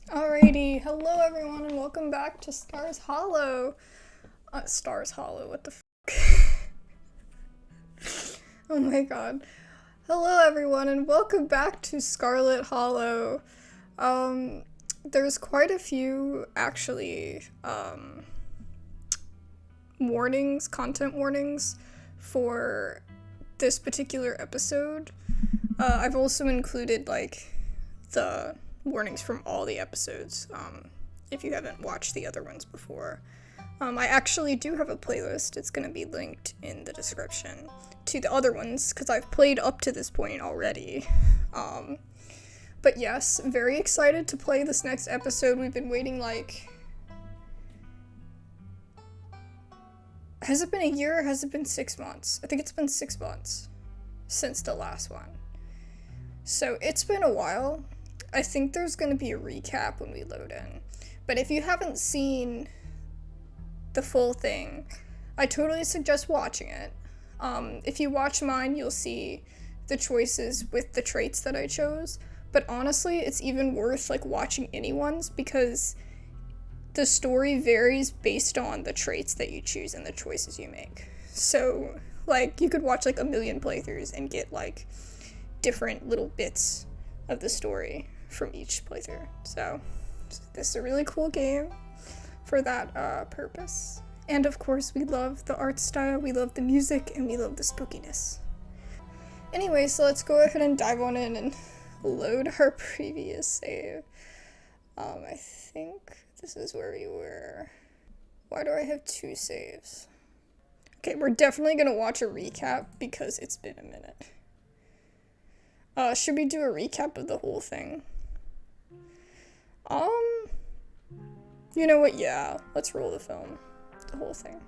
Alrighty, hello everyone and welcome back to Stars Hollow. Stars Hollow, what the Oh my god. Hello everyone and welcome back to Scarlet Hollow. There's quite a few, actually, content warnings for this particular episode. I've also included, the warnings from all the episodes, if you haven't watched the other ones before. I actually do have a playlist. It's going to be linked in the description to the other ones, because I've played up to this point already. But yes, very excited to play this next episode. We've been waiting, has it been a year or has it been 6 months? I think it's been 6 months since the last one. So it's been a while. I think there's going to be a recap when we load in. But if you haven't seen the full thing, I totally suggest watching it. If you watch mine, you'll see the choices with the traits that I chose. But honestly, it's even worth watching anyone's, because the story varies based on the traits that you choose and the choices you make. So, you could watch a million playthroughs and get different little bits of the story from each playthrough. So this is a really cool game for that purpose. And of course, we love the art style, we love the music, and we love the spookiness. Anyway, so let's go ahead and dive on in and load our previous save. I think this is where we were. Why do I have 2 saves? Okay, we're definitely gonna watch a recap because it's been a minute. Should we do a recap of the whole thing? You know what, yeah, let's roll the film. The whole thing.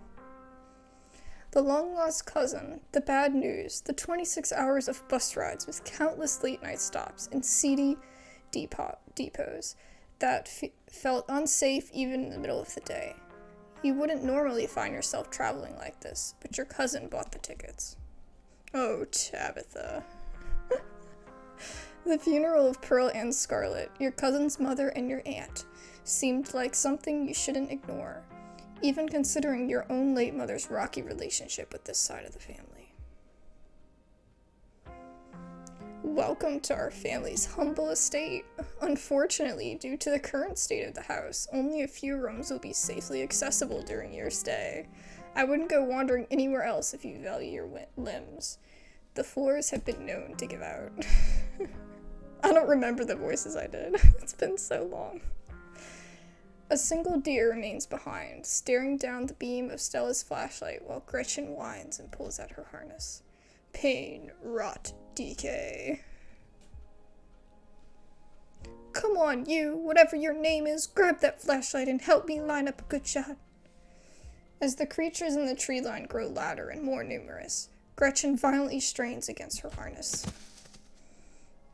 The long-lost cousin, the bad news, the 26 hours of bus rides with countless late-night stops and seedy depots that felt unsafe even in the middle of the day. You wouldn't normally find yourself traveling like this, but your cousin bought the tickets. Oh, Tabitha. The funeral of Pearl and Scarlet, your cousin's mother and your aunt, seemed like something you shouldn't ignore, even considering your own late mother's rocky relationship with this side of the family. Welcome to our family's humble estate. Unfortunately, due to the current state of the house, only a few rooms will be safely accessible during your stay. I wouldn't go wandering anywhere else if you value your limbs. The floors have been known to give out. I don't remember the voices I did. It's been so long. A single deer remains behind, staring down the beam of Stella's flashlight while Gretchen whines and pulls at her harness. Pain, rot, decay. Come on, you, whatever your name is, grab that flashlight and help me line up a good shot. As the creatures in the tree line grow louder and more numerous, Gretchen violently strains against her harness.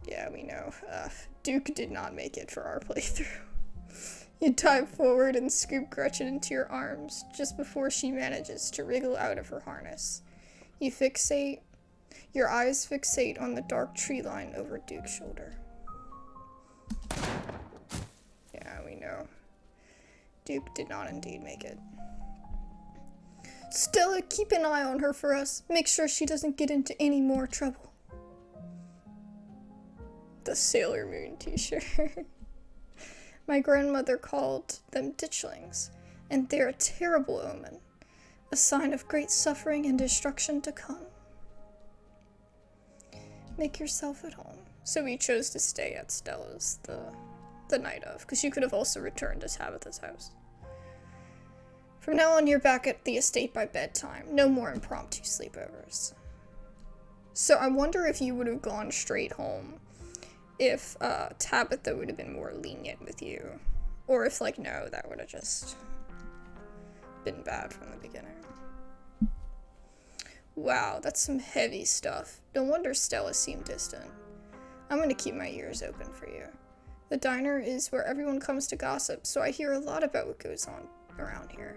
Yeah, we know. Duke did not make it for our playthrough. You dive forward and scoop Gretchen into your arms just before she manages to wriggle out of her harness. Your eyes fixate on the dark tree line over Duke's shoulder. Yeah, we know. Duke did not indeed make it. Stella, keep an eye on her for us. Make sure she doesn't get into any more trouble. The Sailor Moon t-shirt. My grandmother called them ditchlings, and they're a terrible omen, a sign of great suffering and destruction to come. Make yourself at home. So we chose to stay at Stella's the night of, because you could have also returned to Tabitha's house. From now on, you're back at the estate by bedtime. No more impromptu sleepovers. So I wonder if you would have gone straight home if Tabitha would have been more lenient with you. Or if, no, that would have just been bad from the beginning. Wow, that's some heavy stuff. No wonder Stella seemed distant. I'm gonna keep my ears open for you. The diner is where everyone comes to gossip, so I hear a lot about what goes on around here.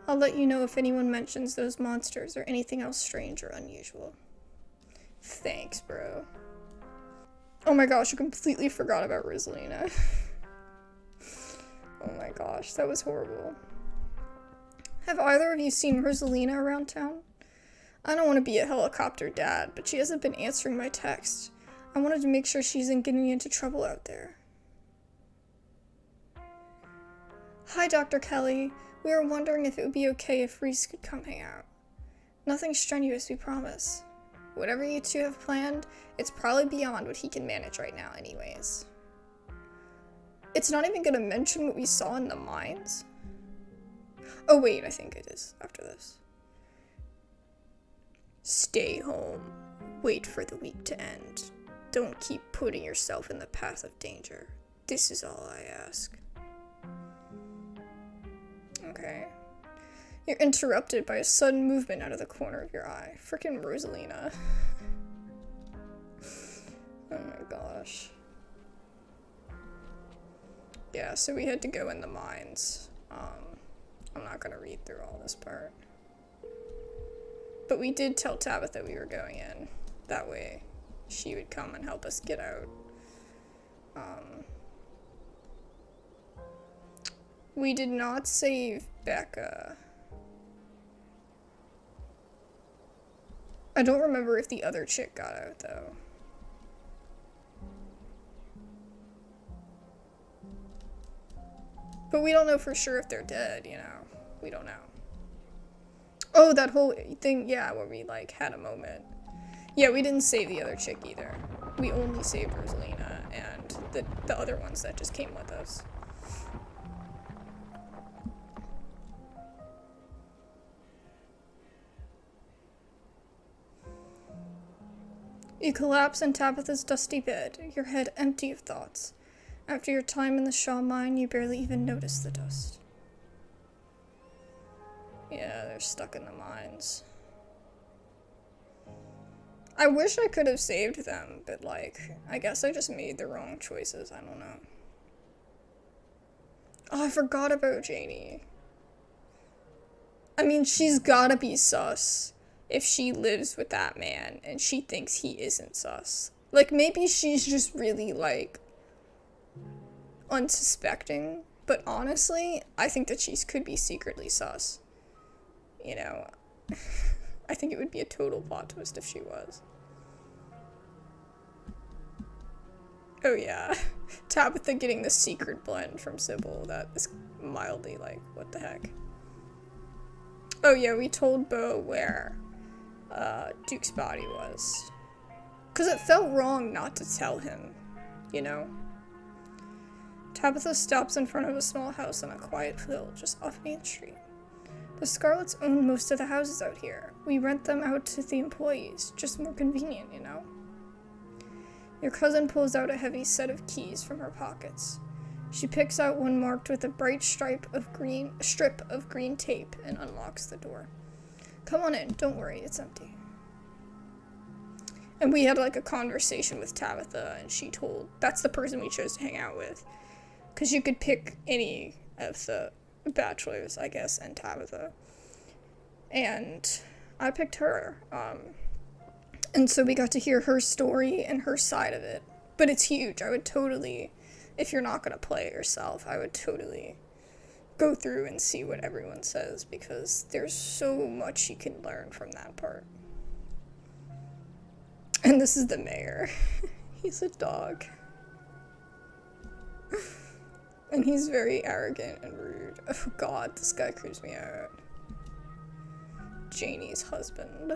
I'll let you know if anyone mentions those monsters or anything else strange or unusual. Thanks, bro. Oh my gosh, I completely forgot about Rosalina. Oh my gosh, that was horrible. Have either of you seen Rosalina around town? I don't want to be a helicopter dad, but she hasn't been answering my texts. I wanted to make sure she isn't getting into trouble out there. Hi, Dr. Kelly. We were wondering if it would be okay if Reese could come hang out. Nothing strenuous, we promise. Whatever you two have planned, it's probably beyond what he can manage right now anyways. It's not even gonna mention what we saw in the mines? Oh wait, I think it is after this. Stay home. Wait for the week to end. Don't keep putting yourself in the path of danger. This is all I ask. Okay. You're interrupted by a sudden movement out of the corner of your eye. Frickin' Rosalina. Oh my gosh. Yeah, so we had to go in the mines. I'm not gonna read through all this part. But we did tell Tabitha we were going in. That way she would come and help us get out. We did not save Becca. I don't remember if the other chick got out, though. But we don't know for sure if they're dead, you know? We don't know. Oh, that whole thing, yeah, where we, like, had a moment. Yeah, we didn't save the other chick either. We only saved Rosalina and the other ones that just came with us. You collapse in Tabitha's dusty bed, your head empty of thoughts. After your time in the Shaw mine, you barely even notice the dust. Yeah, they're stuck in the mines. I wish I could have saved them, but like, I guess I just made the wrong choices, I don't know. Oh, I forgot about Janie. I mean, she's gotta be sus if she lives with that man and she thinks he isn't sus. Like, maybe she's just really, like, unsuspecting, but honestly, I think that she could be secretly sus. You know, I think it would be a total plot twist if she was. Oh yeah, Tabitha getting the secret blend from Sybil, that is mildly like, what the heck. Oh yeah, we told Beau where Duke's body was. Because it felt wrong not to tell him, you know? Tabitha stops in front of a small house on a quiet hill just off Main Street. The Scarlets own most of the houses out here. We rent them out to the employees, just more convenient, you know? Your cousin pulls out a heavy set of keys from her pockets. She picks out one marked with a bright strip of green tape and unlocks the door. Come on in, don't worry, it's empty. And we had like a conversation with Tabitha, and she told, that's the person we chose to hang out with. Because you could pick any of the bachelors, I guess, and Tabitha. And I picked her. And so we got to hear her story and her side of it. But it's huge. I would totally, if you're not going to play it yourself, I would totally go through and see what everyone says, because there's so much you can learn from that part. And this is the mayor. He's a dog. And he's very arrogant and rude. Oh god, this guy creeps me out. Janie's husband.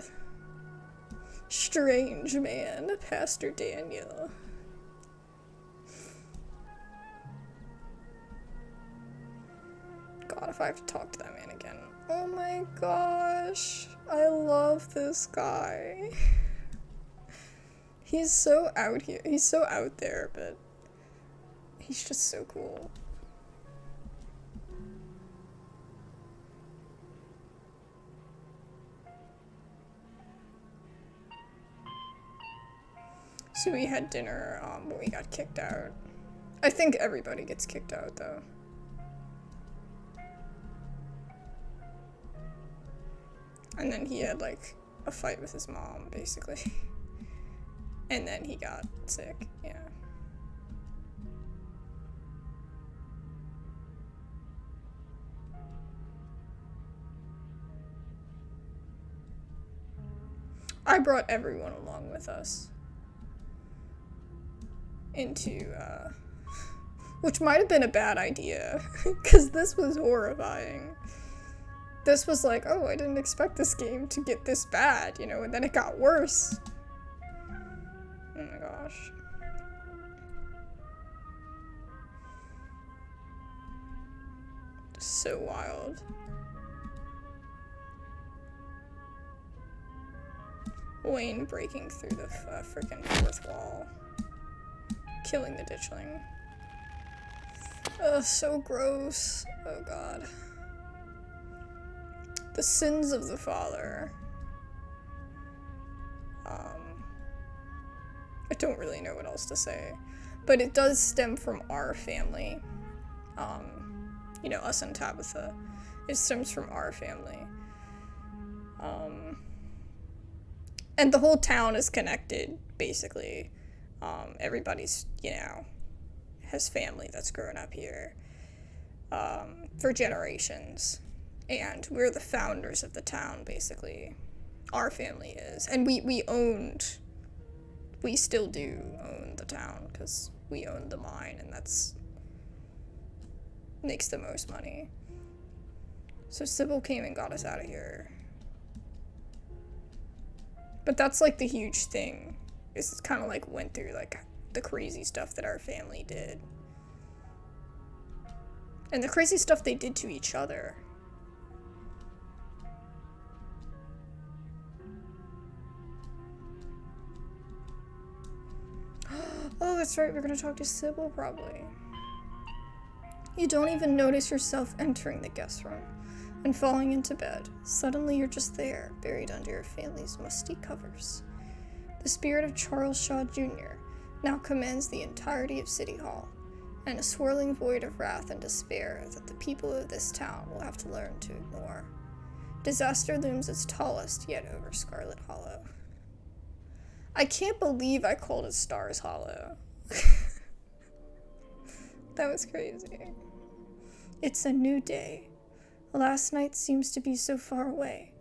Strange man, Pastor Daniel. God, if I have to talk to that man again. Oh my gosh. I love this guy. He's so out here. He's so out there, but he's just so cool. So we had dinner, but we got kicked out. I think everybody gets kicked out, though. And then he had, like, a fight with his mom, basically. And then he got sick, yeah. I brought everyone along with us. Which might have been a bad idea, because this was horrifying. This was like, oh, I didn't expect this game to get this bad, you know, and then it got worse. Oh my gosh. Just so wild. Wayne breaking through the freaking fourth wall. Killing the ditchling. Ugh, so gross. Oh god. The sins of the father. I don't really know what else to say. But it does stem from our family. You know, us and Tabitha. It stems from our family. And the whole town is connected, basically. Everybody's, you know, has family that's grown up here for generations. And we're the founders of the town, basically. Our family is. And we still do own the town, because we own the mine, and that's makes the most money. So Sybil came and got us out of here. But that's like the huge thing. It's kind of like went through like the crazy stuff that our family did. And the crazy stuff they did to each other. Oh, that's right, we're gonna talk to Sybil probably. You don't even notice yourself entering the guest room and falling into bed. Suddenly you're just there, buried under your family's musty covers. The spirit of Charles Shaw Jr. now commands the entirety of City Hall, and a swirling void of wrath and despair that the people of this town will have to learn to ignore. Disaster looms its tallest yet over Scarlet Hollow. I can't believe I called it Stars Hollow. That was crazy. It's a new day. Last night seems to be so far away.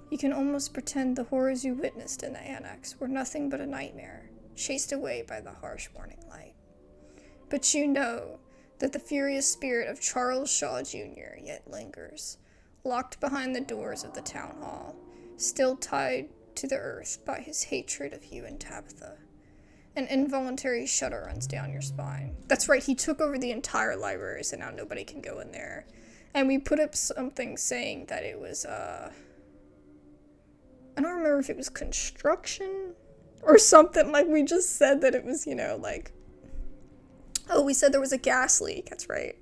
You can almost pretend the horrors you witnessed in the annex were nothing but a nightmare, chased away by the harsh morning light. But you know that the furious spirit of Charles Shaw Jr. yet lingers, locked behind the doors of the town hall, still tied to the earth by his hatred of you and Tabitha. An involuntary shudder runs down your spine. That's right, he took over the entire library, so now nobody can go in there. And we put up something saying that it was, I don't remember if it was construction or something. Like, we just said that it was, you know, like, oh, we said there was a gas leak, that's right.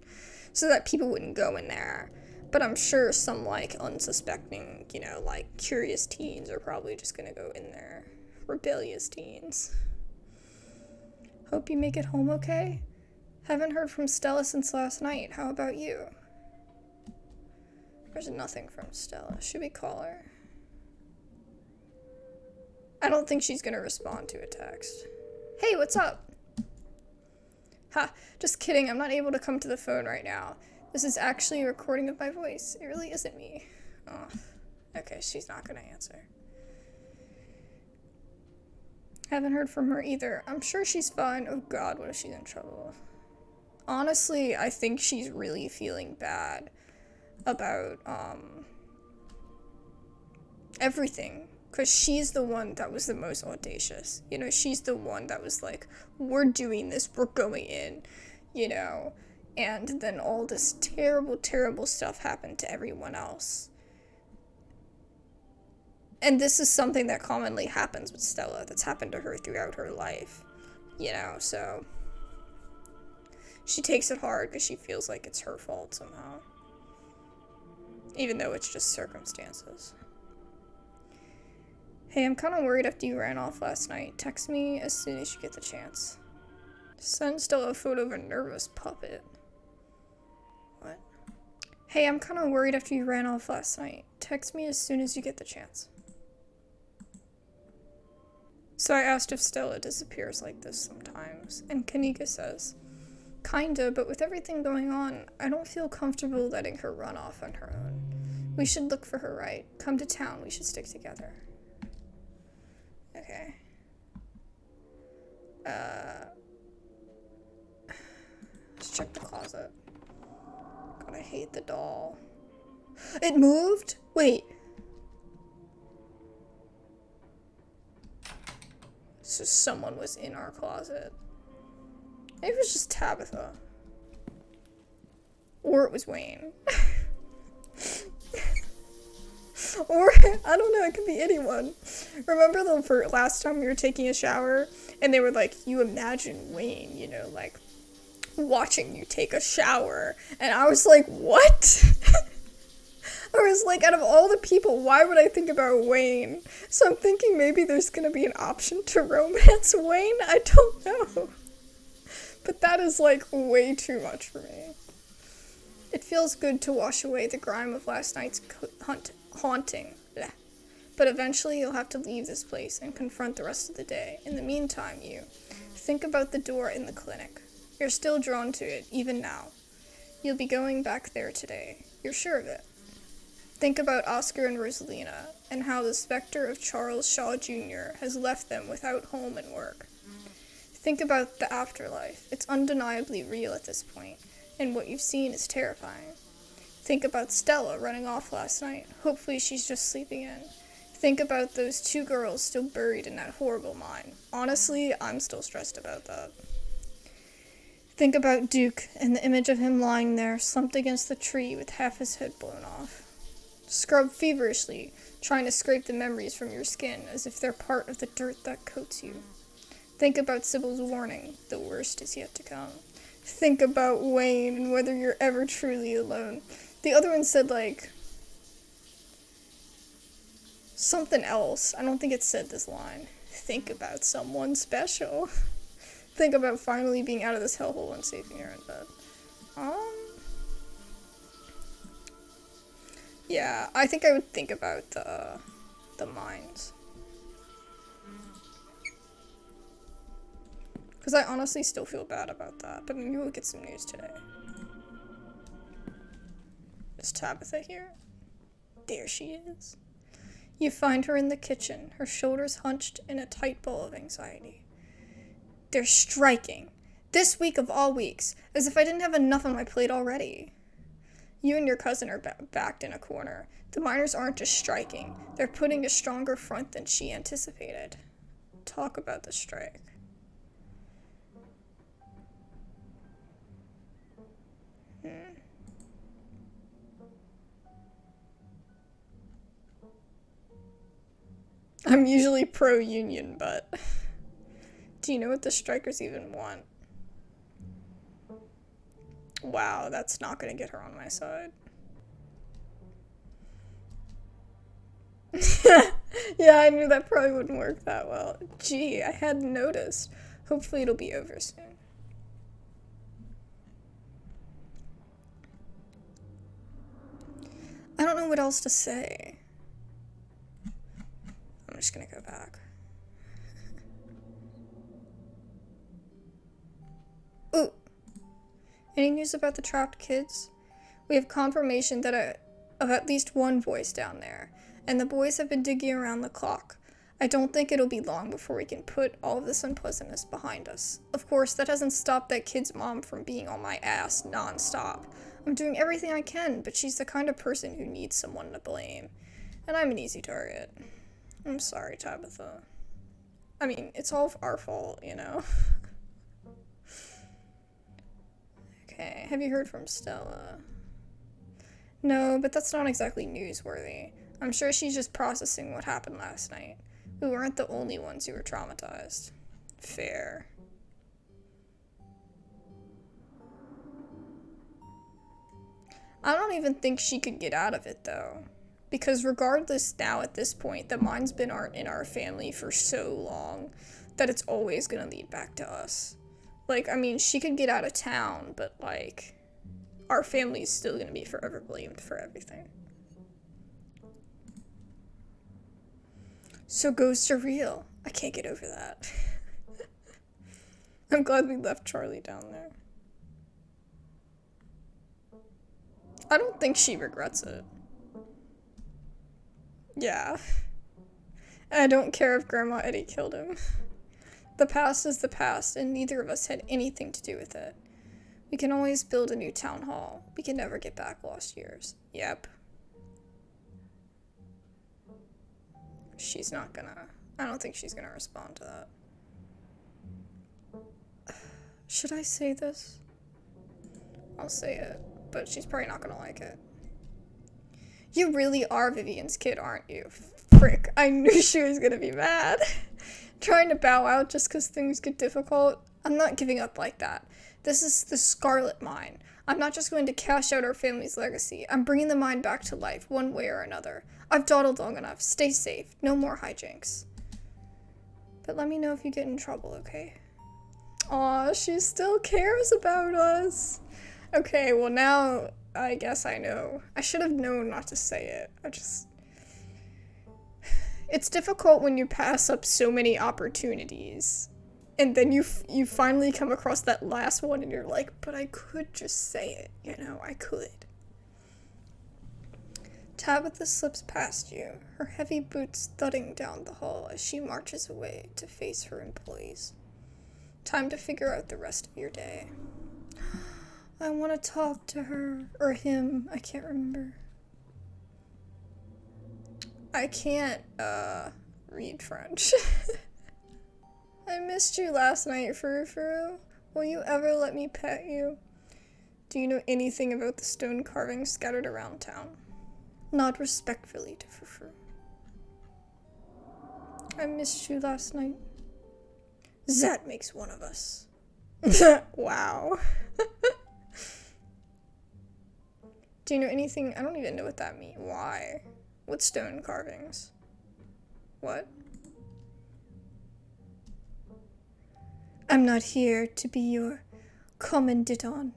So that people wouldn't go in there. But I'm sure some, like, unsuspecting, you know, like, curious teens are probably just gonna go in there. Rebellious teens. Hope you make it home okay? Haven't heard from Stella since last night. How about you? There's nothing from Stella. Should we call her? I don't think she's gonna respond to a text. Hey, what's up? Ha, just kidding. I'm not able to come to the phone right now. This is actually a recording of my voice. It really isn't me. Oh, okay, she's not gonna answer. Haven't heard from her either. I'm sure she's fine. Oh god, what if she's in trouble? Honestly, I think she's really feeling bad about, everything. Because she's the one that was the most audacious. You know, she's the one that was like, we're doing this, we're going in, you know. And then all this terrible, terrible stuff happened to everyone else. And this is something that commonly happens with Stella, that's happened to her throughout her life, you know, so she takes it hard because she feels like it's her fault somehow, even though it's just circumstances. Hey, I'm kind of worried after you ran off last night. Text me as soon as you get the chance. Send Stella a photo of a nervous puppet. What? Hey, I'm kind of worried after you ran off last night. Text me as soon as you get the chance. So I asked if Stella disappears like this sometimes, and Kanika says, kinda, but with everything going on, I don't feel comfortable letting her run off on her own. We should look for her, right? Come to town, we should stick together. Okay. Let's check the closet. God, I hate the doll. It moved? Wait. So someone was in our closet. Maybe it was just Tabitha. Or it was Wayne. Or, I don't know, it could be anyone. Remember the last time we were taking a shower and they were like, you imagine Wayne, you know, like, watching you take a shower. And I was like, what? I was like, out of all the people, why would I think about Wayne? So I'm thinking maybe there's gonna be an option to romance Wayne? I don't know. But that is like way too much for me. It feels good to wash away the grime of last night's haunting. Blech. But eventually you'll have to leave this place and confront the rest of the day. In the meantime, you think about the door in the clinic. You're still drawn to it, even now. You'll be going back there today. You're sure of it. Think about Oscar and Rosalina, and how the specter of Charles Shaw Jr. has left them without home and work. Think about the afterlife. It's undeniably real at this point, and what you've seen is terrifying. Think about Stella running off last night. Hopefully she's just sleeping in. Think about those 2 girls still buried in that horrible mine. Honestly, I'm still stressed about that. Think about Duke and the image of him lying there, slumped against the tree with half his head blown off. Scrub feverishly, trying to scrape the memories from your skin as if they're part of the dirt that coats you. Think about Sybil's warning, the worst is yet to come. Think about Wayne and whether you're ever truly alone. The other one said, like, something else. I don't think it said this line. Think about someone special. Think about finally being out of this hellhole and safe in your own bed. Yeah, I think I would think about the mines. Because I honestly still feel bad about that, but maybe we'll get some news today. Is Tabitha here? There she is. You find her in the kitchen, her shoulders hunched in a tight ball of anxiety. They're striking. This week of all weeks, as if I didn't have enough on my plate already. You and your cousin are backed in a corner. The miners aren't just striking. They're putting a stronger front than she anticipated. Talk about the strike. I'm usually pro-union, but do you know what the strikers even want? Wow, that's not gonna get her on my side. Yeah, I knew that probably wouldn't work that well. Gee, I hadn't noticed. Hopefully it'll be over soon. I don't know what else to say. I'm just gonna go back. Ooh! Any news about the trapped kids? We have confirmation that of at least one voice down there, and the boys have been digging around the clock. I don't think it'll be long before we can put all of this unpleasantness behind us. Of course, that hasn't stopped that kid's mom from being on my ass non-stop. I'm doing everything I can, but she's the kind of person who needs someone to blame. And I'm an easy target. I'm sorry, Tabitha. I mean, it's all our fault, you know? Okay, have you heard from Stella? No, but that's not exactly newsworthy. I'm sure she's just processing what happened last night. We weren't the only ones who were traumatized. Fair. I don't even think she could get out of it, though. Because regardless now at this point, the mine's been in our family for so long that it's always gonna lead back to us. Like, I mean, she could get out of town, but, like, our family's still gonna be forever blamed for everything. So ghosts are real. I can't get over that. I'm glad we left Charlie down there. I don't think she regrets it. Yeah. I don't care if Grandma Eddie killed him. The past is the past, and neither of us had anything to do with it. We can always build a new town hall. We can never get back lost years. Yep. She's not gonna... I don't think she's gonna respond to that. Should I say this? I'll say it, but she's probably not gonna like it. You really are Vivian's kid, aren't you? Frick, I knew she was gonna be mad. Trying to bow out just because things get difficult? I'm not giving up like that. This is the Scarlet mine. I'm not just going to cash out our family's legacy. I'm bringing the mine back to life, one way or another. I've dawdled long enough. Stay safe. No more hijinks. But let me know if you get in trouble, okay? Aw, she still cares about us. Okay, well now, I guess I know. I should have known not to say it. It's difficult when you pass up so many opportunities. And then you finally come across that last one and you're like, but I could just say it, you know, I could. Tabitha slips past you, her heavy boots thudding down the hall as she marches away to face her employees. Time to figure out the rest of your day. I want to talk to her, or him, I can't remember. I can't, read French. I missed you last night, Furu. Will you ever let me pet you? Do you know anything about the stone carvings scattered around town? Nod respectfully to Furu. I missed you last night. That makes one of us. Wow. Do you know anything? I don't even know what that means. Why? What stone carvings? What? I'm not here to be your commandant.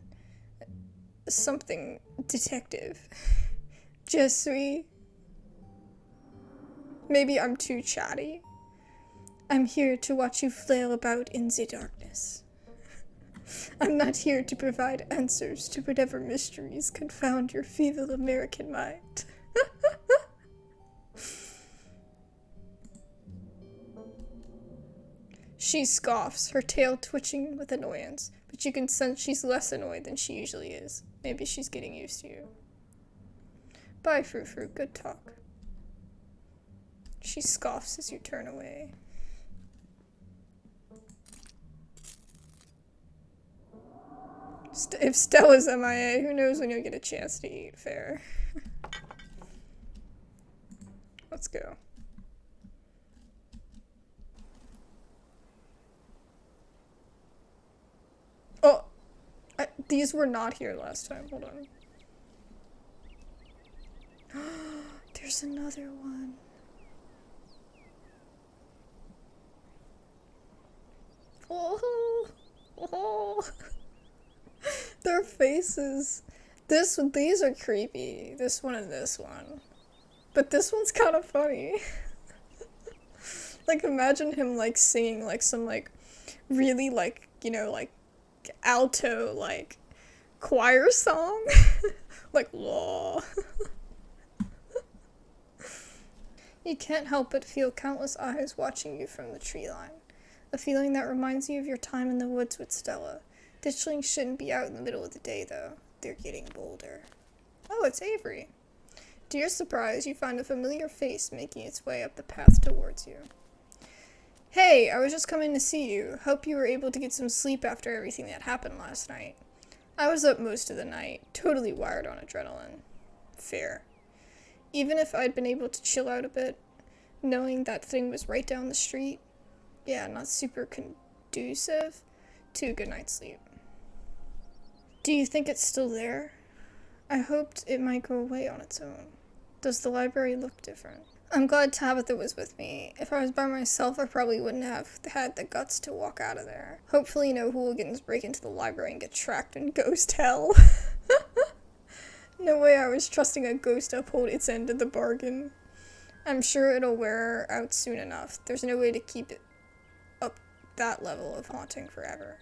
Something detective. Je suis. Maybe I'm too chatty. I'm here to watch you flail about in the darkness. I'm not here to provide answers to whatever mysteries confound your feeble American mind. She scoffs, her tail twitching with annoyance, but you can sense she's less annoyed than she usually is. Maybe she's getting used to you. Bye, Frou-Frou. Good talk. She scoffs as you turn away. If Stella's MIA, who knows when you'll get a chance to eat fair. Let's go. Oh! These were not here last time. Hold on. There's another one. Oh! Oh! Their faces. These are creepy. This one and this one. But this one's kind of funny. Like, imagine him, like, singing, like, some, like, really, like, you know, like, alto, like, choir song. Like, law. You can't help but feel countless eyes watching you from the tree line. A feeling that reminds you of your time in the woods with Stella. Ditchlings shouldn't be out in the middle of the day, though. They're getting bolder. Oh, it's Avery. To your surprise, you find a familiar face making its way up the path towards you. Hey, I was just coming to see you. Hope you were able to get some sleep after everything that happened last night. I was up most of the night, totally wired on adrenaline. Fair. Even if I'd been able to chill out a bit, knowing that thing was right down the street, yeah, not super conducive to a good night's sleep. Do you think it's still there? I hoped it might go away on its own. Does the library look different? I'm glad Tabitha was with me. If I was by myself, I probably wouldn't have had the guts to walk out of there. Hopefully no hooligans break into the library and get tracked in ghost hell. No way I was trusting a ghost to uphold its end of the bargain. I'm sure it'll wear out soon enough. There's no way to keep it up that level of haunting forever.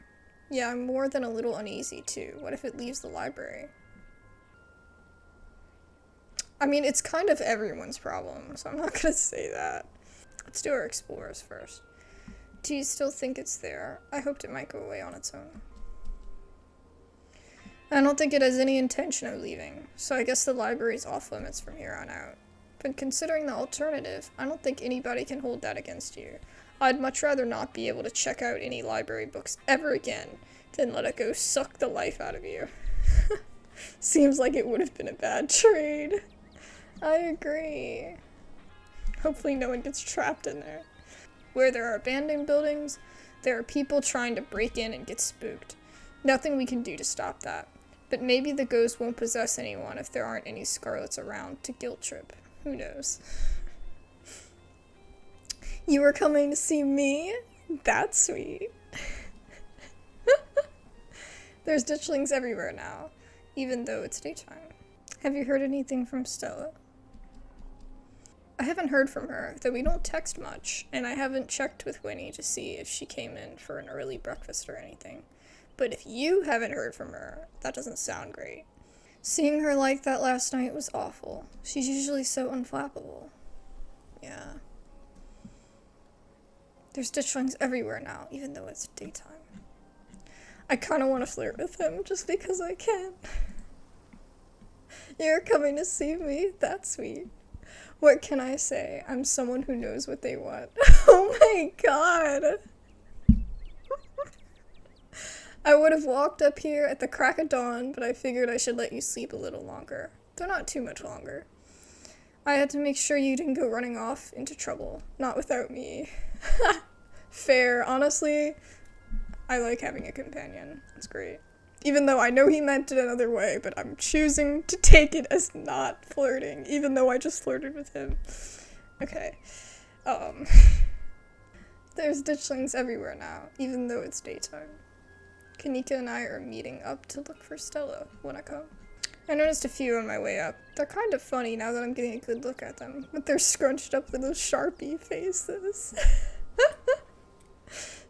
Yeah, I'm more than a little uneasy too. What if it leaves the library? I mean, it's kind of everyone's problem, so I'm not gonna say that. Let's do our explorers first. Do you still think it's there? I hoped it might go away on its own. I don't think it has any intention of leaving, so I guess the library's off limits from here on out. But considering the alternative, I don't think anybody can hold that against you. I'd much rather not be able to check out any library books ever again than let it go suck the life out of you. Seems like it would have been a bad trade. I agree. Hopefully no one gets trapped in there. Where there are abandoned buildings, there are people trying to break in and get spooked. Nothing we can do to stop that. But maybe the ghost won't possess anyone if there aren't any Scarlets around to guilt trip. Who knows? You were coming to see me? That's sweet. There's ditchlings everywhere now, even though it's daytime. Have you heard anything from Stella? I haven't heard from her, though we don't text much, and I haven't checked with Winnie to see if she came in for an early breakfast or anything. But if you haven't heard from her, that doesn't sound great. Seeing her like that last night was awful. She's usually so unflappable. Yeah. There's ditchlings everywhere now, even though it's daytime. I kinda wanna flirt with him, just because I can. You're coming to see me? That's sweet. What can I say? I'm someone who knows what they want. Oh my god! I would have walked up here at the crack of dawn, but I figured I should let you sleep a little longer. Though not too much longer. I had to make sure you didn't go running off into trouble. Not without me. Fair. Honestly, I like having a companion. It's great. Even though I know he meant it another way, but I'm choosing to take it as not flirting, even though I just flirted with him. Okay. There's ditchlings everywhere now, even though it's daytime. Kanika and I are meeting up to look for Stella. Wanna come? I noticed a few on my way up. They're kind of funny now that I'm getting a good look at them, with their scrunched up little Sharpie faces.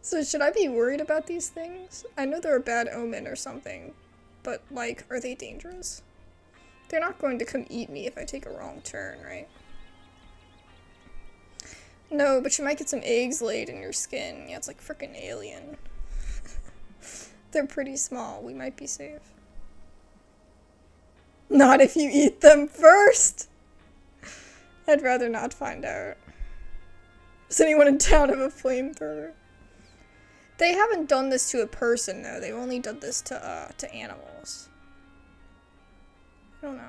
So should I be worried about these things? I know they're a bad omen or something, but, like, are they dangerous? They're not going to come eat me if I take a wrong turn, right? No, but you might get some eggs laid in your skin. Yeah, it's like frickin' alien. They're pretty small. We might be safe. Not if you eat them first! I'd rather not find out. Does anyone in town have a flamethrower? They haven't done this to a person, though. They've only done this to animals. I don't know.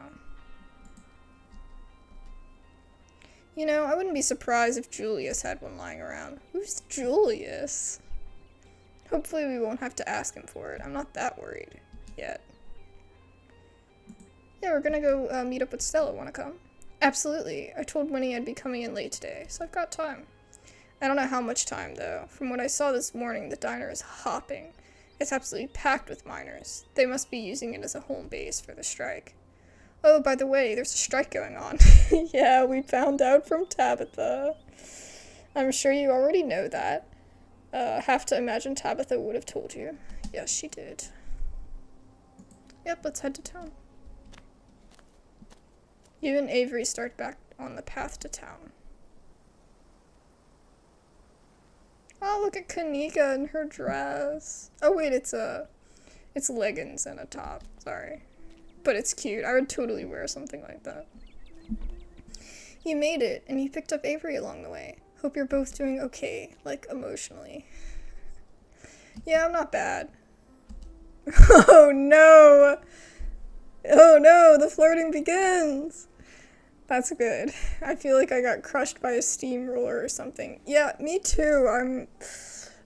You know, I wouldn't be surprised if Julius had one lying around. Who's Julius? Hopefully we won't have to ask him for it. I'm not that worried. Yet. Yeah, we're gonna go meet up with Stella. Wanna come? Absolutely. I told Winnie I'd be coming in late today, so I've got time. I don't know how much time, though. From what I saw this morning, the diner is hopping. It's absolutely packed with miners. They must be using it as a home base for the strike. Oh, by the way, there's a strike going on. Yeah, we found out from Tabitha. I'm sure you already know that. Have to imagine Tabitha would have told you. Yes, she did. Yep, let's head to town. You and Avery start back on the path to town. Oh, look at Kanika in her dress. Oh wait, it's leggings and a top. Sorry. But it's cute. I would totally wear something like that. You made it, and you picked up Avery along the way. Hope you're both doing okay, like, emotionally. Yeah, I'm not bad. Oh no! Oh no, the flirting begins! That's good. I feel like I got crushed by a steamroller or something. Yeah, me too.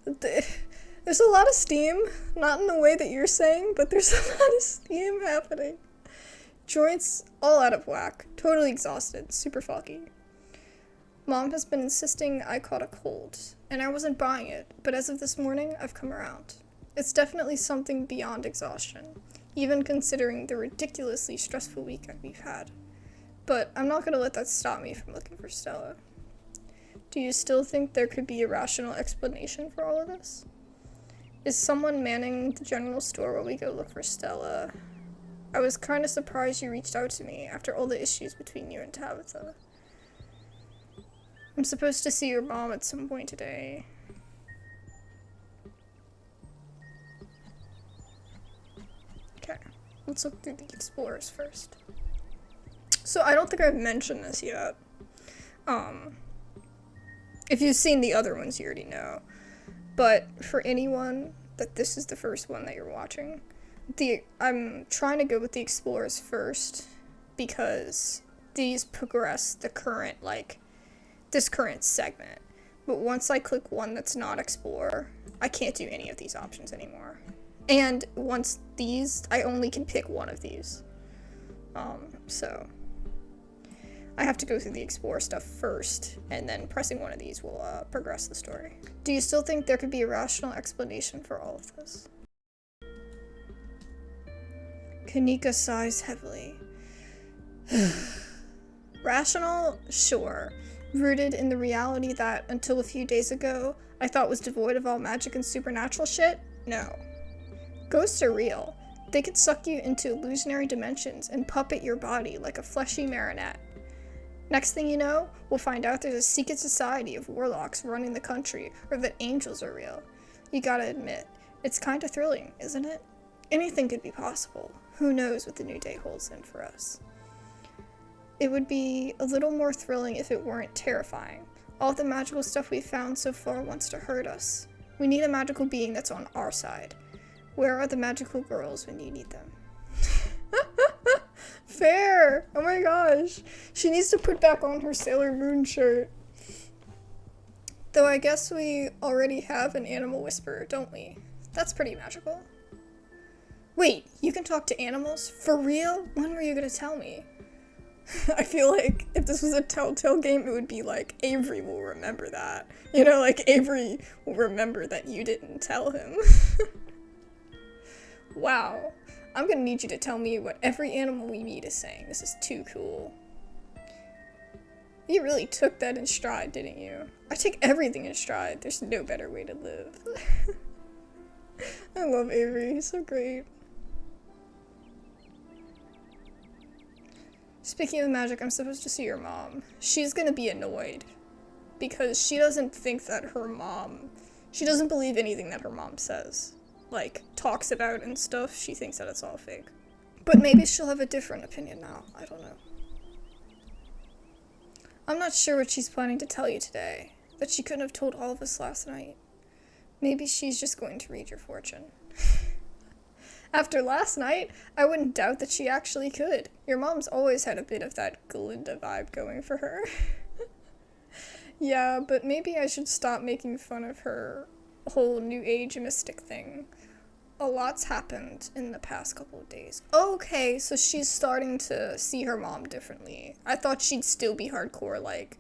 There's a lot of steam. Not in the way that you're saying, but there's a lot of steam happening. Joints all out of whack. Totally exhausted. Super foggy. Mom has been insisting I caught a cold, and I wasn't buying it, but as of this morning, I've come around. It's definitely something beyond exhaustion, even considering the ridiculously stressful week we've had. But I'm not gonna let that stop me from looking for Stella. Do you still think there could be a rational explanation for all of this? Is someone manning the general store while we go look for Stella? I was kinda surprised you reached out to me after all the issues between you and Tabitha. I'm supposed to see your mom at some point today. Okay, let's look through the explorers first. So I don't think I've mentioned this yet. If you've seen the other ones, you already know. But for anyone that this is the first one that you're watching, I'm trying to go with the explorers first because these progress the current, this current segment. But once I click one that's not explore, I can't do any of these options anymore. And once these, I only can pick one of these. So I have to go through the explore stuff first, and then pressing one of these will progress the story. Do you still think there could be a rational explanation for all of this? Kanika sighs heavily. Rational? Sure. Rooted in the reality that, until a few days ago, I thought was devoid of all magic and supernatural shit? No. Ghosts are real. They could suck you into illusionary dimensions and puppet your body like a fleshy marionette. Next thing you know, we'll find out there's a secret society of warlocks running the country, or that angels are real. You gotta admit, it's kinda thrilling, isn't it? Anything could be possible. Who knows what the new day holds in for us. It would be a little more thrilling if it weren't terrifying. All the magical stuff we've found so far wants to hurt us. We need a magical being that's on our side. Where are the magical girls when you need them? Fair! Oh my gosh. She needs to put back on her Sailor Moon shirt. Though I guess we already have an animal whisperer, don't we? That's pretty magical. Wait, you can talk to animals? For real? When were you gonna tell me? I feel like if this was a Telltale game, it would be like, Avery will remember that. You know, like Avery will remember that you didn't tell him. Wow. I'm gonna need you to tell me what every animal we meet is saying. This is too cool. You really took that in stride, didn't you? I take everything in stride. There's no better way to live. I love Avery. He's so great. Speaking of magic, I'm supposed to see your mom. She's gonna be annoyed. Because she doesn't think that her mom... She doesn't believe anything that her mom says. Like, talks about and stuff. She thinks that it's all fake. But maybe she'll have a different opinion now. I don't know. I'm not sure what she's planning to tell you today. That she couldn't have told all of us last night. Maybe she's just going to read your fortune. After last night, I wouldn't doubt that she actually could. Your mom's always had a bit of that Glinda vibe going for her. Yeah, but maybe I should stop making fun of her whole New Age mystic thing. A lot's happened in the past couple of days. Okay, so she's starting to see her mom differently. I thought she'd still be hardcore, like,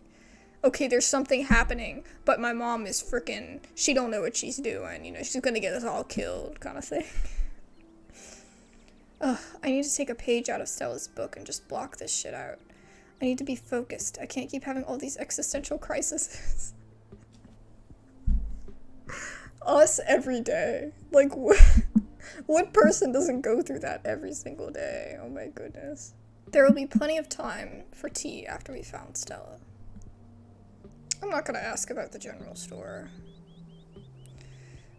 okay, there's something happening, but my mom is freaking, she don't know what she's doing, you know, she's gonna get us all killed, kind of thing. Ugh, I need to take a page out of Stella's book and just block this shit out. I need to be focused. I can't keep having all these existential crises. Us every day. Like, what person doesn't go through that every single day? Oh my goodness. There will be plenty of time for tea after we found Stella. I'm not gonna ask about the general store.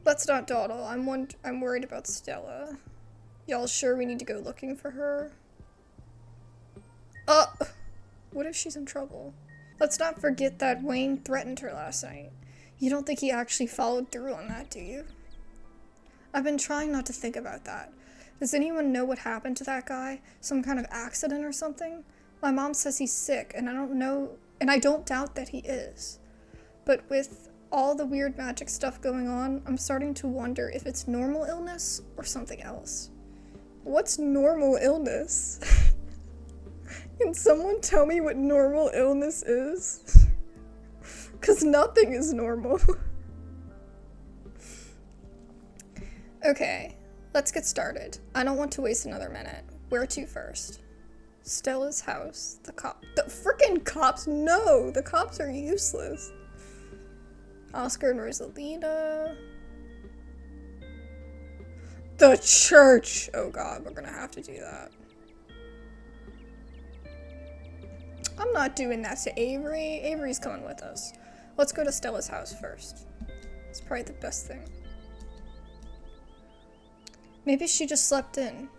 Let's not dawdle. I'm worried about Stella. Y'all sure we need to go looking for her? What if she's in trouble? Let's not forget that Wayne threatened her last night. You don't think he actually followed through on that, do you? I've been trying not to think about that. Does anyone know what happened to that guy? Some kind of accident or something? My mom says he's sick, and I don't know, and I don't doubt that he is. But with all the weird magic stuff going on, I'm starting to wonder if it's normal illness or something else. What's normal illness? Can someone tell me what normal illness is? 'Cause nothing is normal. Okay, let's get started. I don't want to waste another minute. Where to first? Stella's house. The frickin' cops? No! The cops are useless. Oscar and Rosalina. The church! Oh god, we're gonna have to do that. I'm not doing that to Avery. Avery's coming with us. Let's go to Stella's house first. It's probably the best thing. Maybe she just slept in.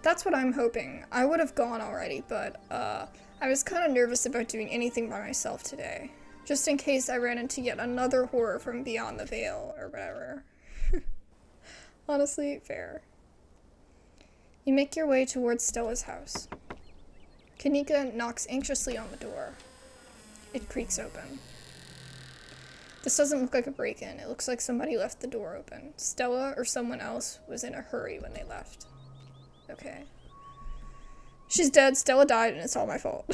That's what I'm hoping. I would have gone already, but I was kind of nervous about doing anything by myself today. Just in case I ran into yet another horror from beyond the veil, or whatever. Honestly, fair. You make your way towards Stella's house. Kanika knocks anxiously on the door. It creaks open. This doesn't look like a break-in. It looks like somebody left the door open. Stella or someone else was in a hurry when they left. Okay. She's dead, Stella died, and it's all my fault.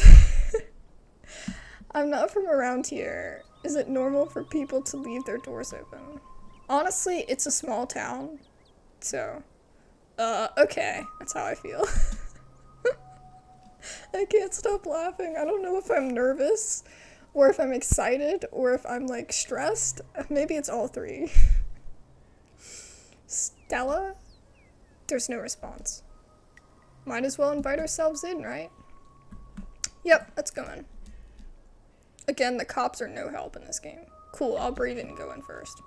I'm not from around here. Is it normal for people to leave their doors open? Honestly, it's a small town, so, okay, that's how I feel. I can't stop laughing. I don't know if I'm nervous, or if I'm excited, or if I'm, like, stressed. Maybe it's all three. Stella? There's no response. Might as well invite ourselves in, right? Yep, let's go in. Again, the cops are no help in this game. Cool, I'll breathe in and go in first.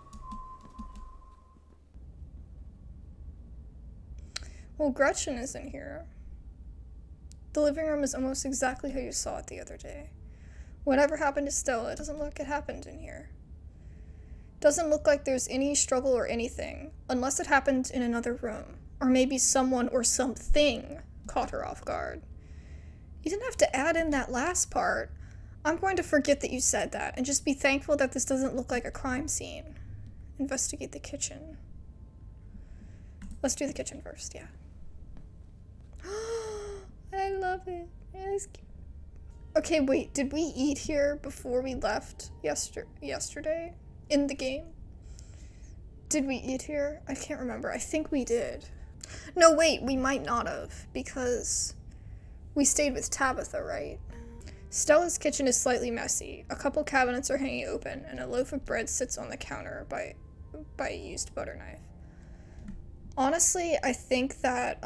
Well, Gretchen isn't here. The living room is almost exactly how you saw it the other day. Whatever happened to Stella, it doesn't look like it happened in here. Doesn't look like there's any struggle or anything, unless it happened in another room. Or maybe someone or something caught her off guard. You didn't have to add in that last part. I'm going to forget that you said that and just be thankful that this doesn't look like a crime scene. Investigate the kitchen. Let's do the kitchen first, yeah. I love it. It's cute. Okay, wait, did we eat here before we left yesterday in the game? Did we eat here? I can't remember. I think we did. No, wait, we might not have, because we stayed with Tabitha, right? Stella's kitchen is slightly messy. A couple cabinets are hanging open, and a loaf of bread sits on the counter by a used butter knife. Honestly, I think that,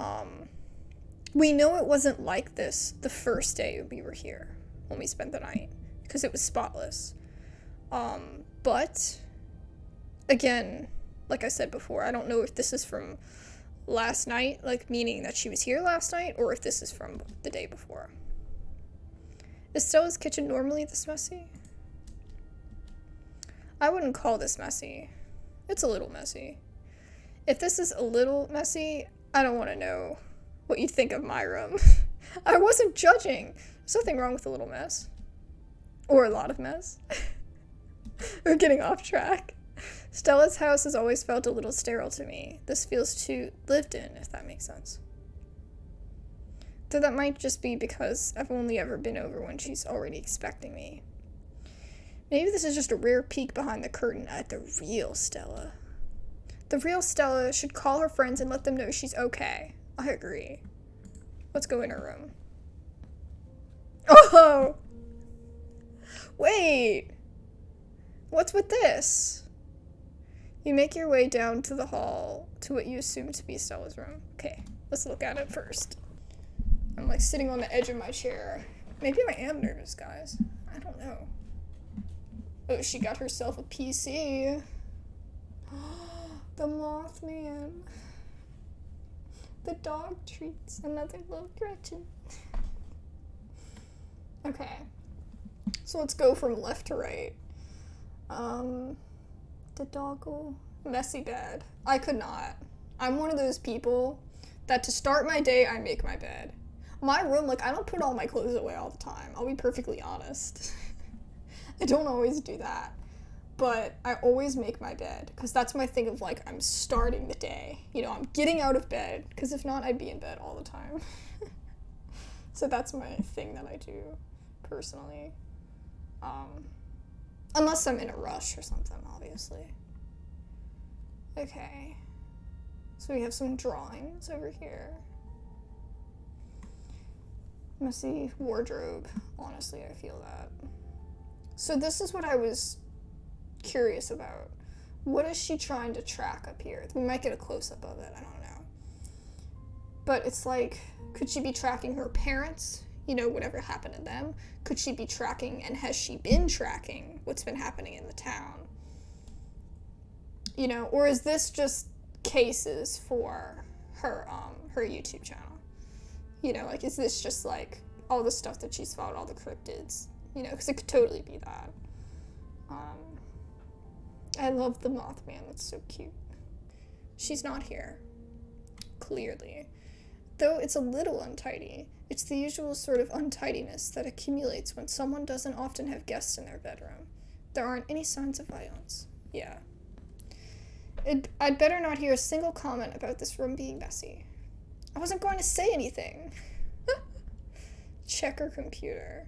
we know it wasn't like this the first day we were here, when we spent the night, because it was spotless. But, again, like I said before, I don't know if this is from last night, like meaning that she was here last night, or if this is from the day before. Is Stella's kitchen normally this messy? I wouldn't call this messy. It's a little messy. If this is a little messy, I don't want to know what you think of my room. I wasn't judging. There's nothing wrong with a little mess. Or a lot of mess. We're getting off track. Stella's house has always felt a little sterile to me. This feels too lived in, if that makes sense. Though that might just be because I've only ever been over when she's already expecting me. Maybe this is just a rare peek behind the curtain at the real Stella. The real Stella should call her friends and let them know she's okay. I agree. Let's go in her room. Oh! Wait! What's with this? You make your way down to the hall to what you assume to be Stella's room. Okay, let's look at it first. I'm like sitting on the edge of my chair. Maybe I am nervous, guys. I don't know. Oh, she got herself a PC. The Mothman. The dog treats. Another little Gretchen. Okay. So let's go from left to right. The doggle. Messy bed. I could not. I'm one of those people that to start my day, I make my bed. My room, like, I don't put all my clothes away all the time. I'll be perfectly honest. I don't always do that. But I always make my bed, because that's my thing of, like, I'm starting the day. You know, I'm getting out of bed, because if not, I'd be in bed all the time. So that's my thing that I do, personally. Unless I'm in a rush or something, obviously. Okay. So we have some drawings over here. Messy wardrobe. Honestly, I feel that. So this is what I was curious about. What is she trying to track up here? We might get a close-up of it, I don't know. But it's like, could she be tracking her parents? you know, whatever happened to them? Could she be tracking, and has she been tracking what's been happening in the town? You know, or is this just cases for her YouTube channel? You know, like, is this just, like, all the stuff that she's followed, all the cryptids? You know, because it could totally be that. I love the Mothman. That's so cute. She's not here. Clearly. Though it's a little untidy. It's the usual sort of untidiness that accumulates when someone doesn't often have guests in their bedroom. There aren't any signs of violence. Yeah. I'd better not hear a single comment about this room being messy. I wasn't going to say anything. Check her computer.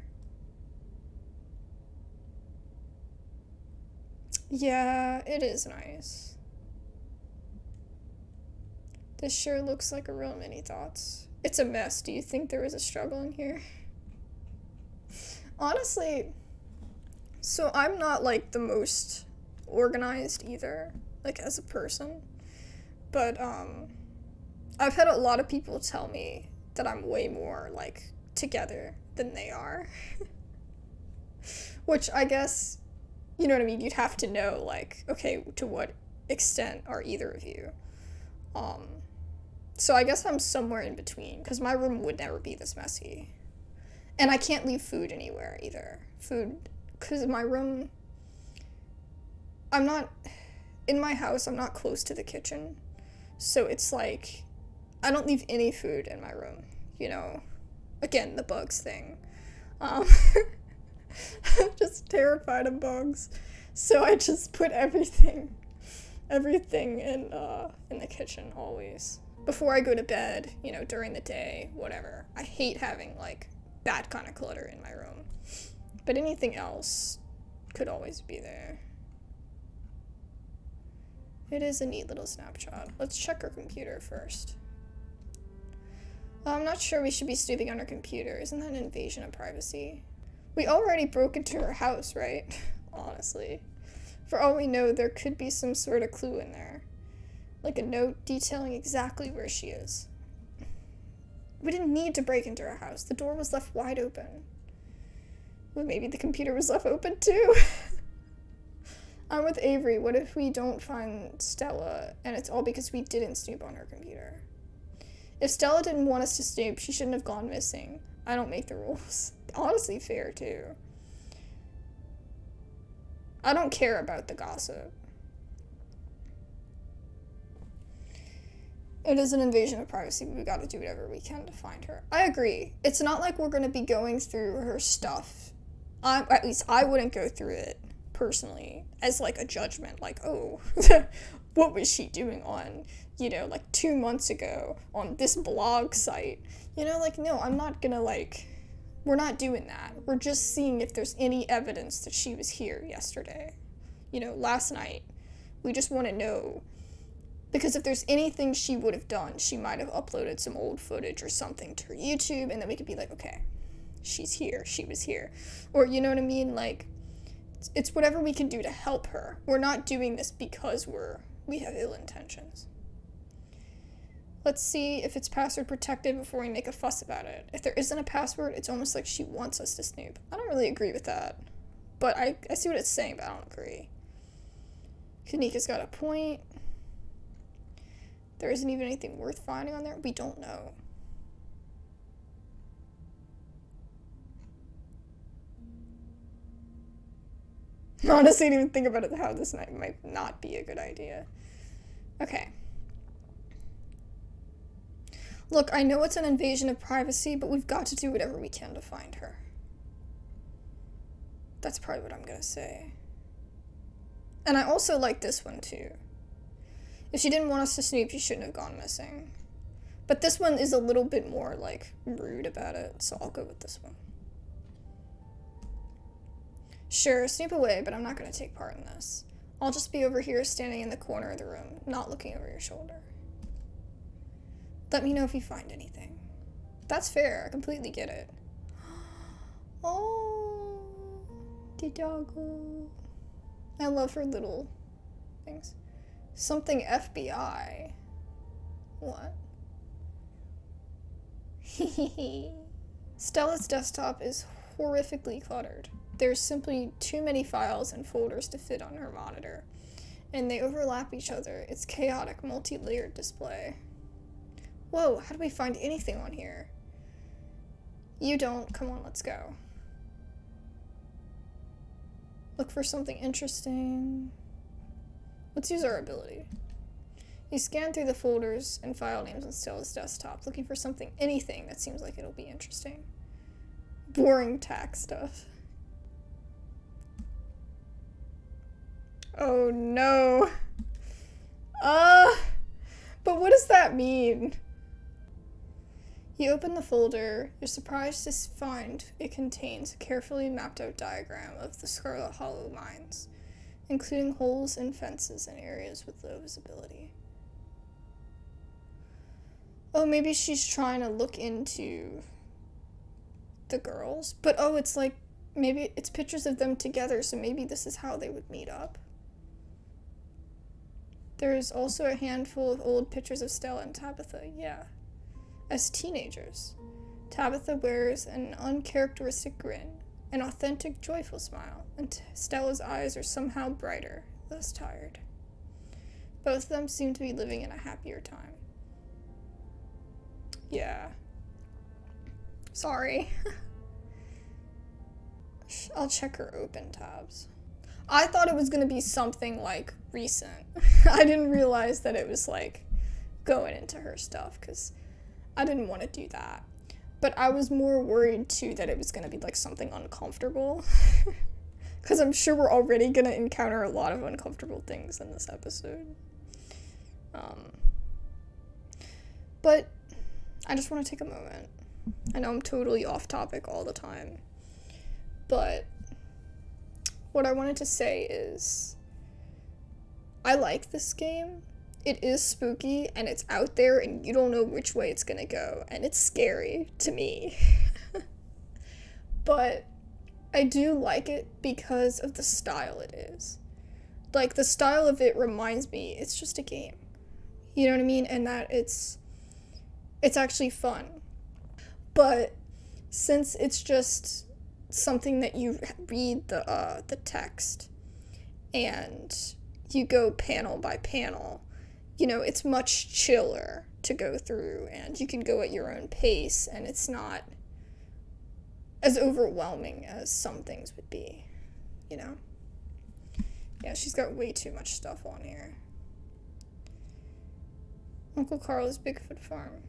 Yeah, it is nice. This sure looks like a real mini thoughts. It's a mess. Do you think there was a struggle in here? Honestly, so I'm not, like, the most organized either, like, as a person. But, I've had a lot of people tell me that I'm way more, like, together than they are. Which I guess, you know what I mean, you'd have to know, like, okay, to what extent are either of you? So I guess I'm somewhere in between, because my room would never be this messy. And I can't leave food anywhere either. Food, because my room, in my house, I'm not close to the kitchen. So it's like, I don't leave any food in my room, you know? Again, the bugs thing. I'm just terrified of bugs. So I just put everything in the kitchen always. Before I go to bed, you know, during the day, whatever. I hate having, like, that kind of clutter in my room. But anything else could always be there. It is a neat little snapshot. Let's check her computer first. I'm not sure we should be snooping on her computer. Isn't that an invasion of privacy? We already broke into her house, right? Honestly. For all we know, there could be some sort of clue in there. Like a note detailing exactly where she is. We didn't need to break into her house. The door was left wide open. Well, maybe the computer was left open too. I'm with Avery. What if we don't find Stella and it's all because we didn't snoop on her computer? If Stella didn't want us to snoop, she shouldn't have gone missing. I don't make the rules. Honestly, fair too. I don't care about the gossip. It is an invasion of privacy, but we gotta do whatever we can to find her. I agree. It's not like we're gonna be going through her stuff. At least I wouldn't go through it, personally, as, like, a judgment. Like, oh, what was she doing on, you know, like, 2 months ago on this blog site? You know, like, no, I'm not gonna, like, we're not doing that. We're just seeing if there's any evidence that she was here yesterday. You know, last night. We just want to know. Because if there's anything she would have done, she might have uploaded some old footage or something to her YouTube, and then we could be like, okay, she's here, she was here. Or, you know what I mean? Like, it's whatever we can do to help her. We're not doing this because we have ill intentions. Let's see if it's password protected before we make a fuss about it. If there isn't a password, it's almost like she wants us to snoop. I don't really agree with that. But I see what it's saying, but I don't agree. Kanika's got a point. There isn't even anything worth finding on there. We don't know. Honestly, I didn't even think about it, how this night might not be a good idea. Okay. Look, I know it's an invasion of privacy, but we've got to do whatever we can to find her. That's probably what I'm gonna say. And I also like this one, too. If she didn't want us to snoop, she shouldn't have gone missing. But this one is a little bit more, like, rude about it, so I'll go with this one. Sure, snoop away, but I'm not gonna take part in this. I'll just be over here standing in the corner of the room, not looking over your shoulder. Let me know if you find anything. That's fair, I completely get it. Oh, the doggo. I love her little things. Something FBI. What? Stella's desktop is horrifically cluttered. There's simply too many files and folders to fit on her monitor, and they overlap each other. It's chaotic, multi-layered display. Whoa, how do we find anything on here? You don't. Come on, let's go. Look for something interesting. Let's use our ability. You scan through the folders and file names on Stella's desktop, looking for something, anything that seems like it'll be interesting. Boring tax stuff. Oh no. But what does that mean? You open the folder. You're surprised to find it contains a carefully mapped out diagram of the Scarlet Hollow mines, including holes in fences and areas with low visibility. Oh, maybe she's trying to look into the girls, but oh, it's like, maybe it's pictures of them together, so maybe this is how they would meet up. There's also a handful of old pictures of Stella and Tabitha, yeah. As teenagers, Tabitha wears an uncharacteristic grin, an authentic, joyful smile, and Stella's eyes are somehow brighter, less tired. Both of them seem to be living in a happier time. Yeah. Sorry. I'll check her open tabs. I thought it was gonna be something like recent. I didn't realize that it was like going into her stuff, because I didn't want to do that. But I was more worried too that it was gonna be like something uncomfortable. Because I'm sure we're already gonna encounter a lot of uncomfortable things in this episode. But I just want to take a moment. I know I'm totally off topic all the time, but what I wanted to say is I like this game. It is spooky and it's out there and you don't know which way it's gonna go, and it's scary to me. But I do like it because of the style it is. Like, the style of it reminds me it's just a game. You know what I mean? And that it's actually fun. But since it's just something that you read the text and you go panel by panel, you know, it's much chiller to go through, and you can go at your own pace, and it's not as overwhelming as some things would be, you know? Yeah, she's got way too much stuff on here. Uncle Carl's Bigfoot Farm.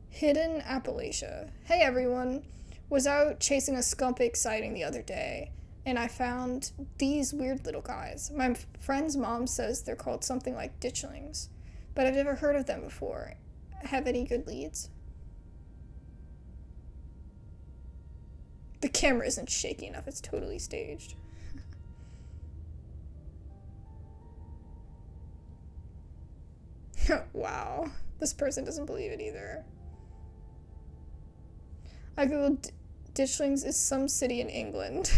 Hidden Appalachia. Hey everyone! Was out chasing a skunk sighting the other day, and I found these weird little guys. My friend's mom says they're called something like ditchlings, but I've never heard of them before. Have any good leads? The camera isn't shaky enough, it's totally staged. Wow, this person doesn't believe it either. I googled ditchlings is some city in England.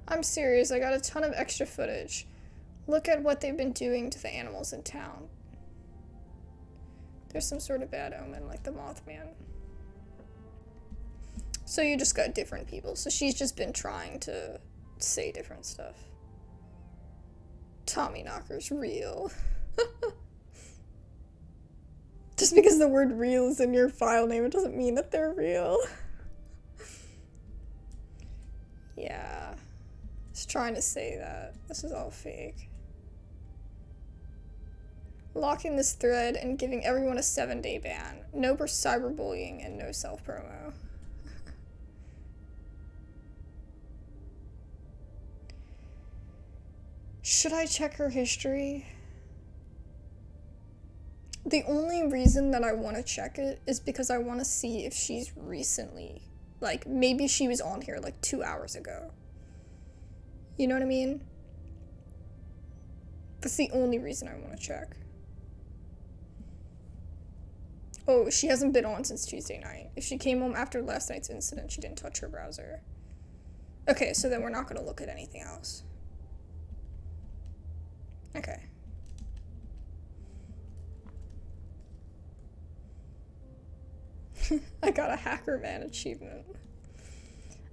I'm serious, I got a ton of extra footage. Look at what they've been doing to the animals in town. There's some sort of bad omen, like the Mothman. So you just got different people. So she's just been trying to say different stuff. Tommyknocker's real. Just because the word real is in your file name, it doesn't mean that they're real. Yeah. Just trying to say that. This is all fake. Locking this thread and giving everyone a 7-day ban. No cyberbullying and no self-promo. Should I check her history? The only reason that I want to check it is because I want to see if she's recently, like, maybe she was on here like 2 hours ago. You know what I mean? That's the only reason I want to check. Oh, she hasn't been on since Tuesday night. If she came home after last night's incident, she didn't touch her browser. Okay, so then we're not gonna look at anything else. Okay. I got a Hacker Man achievement.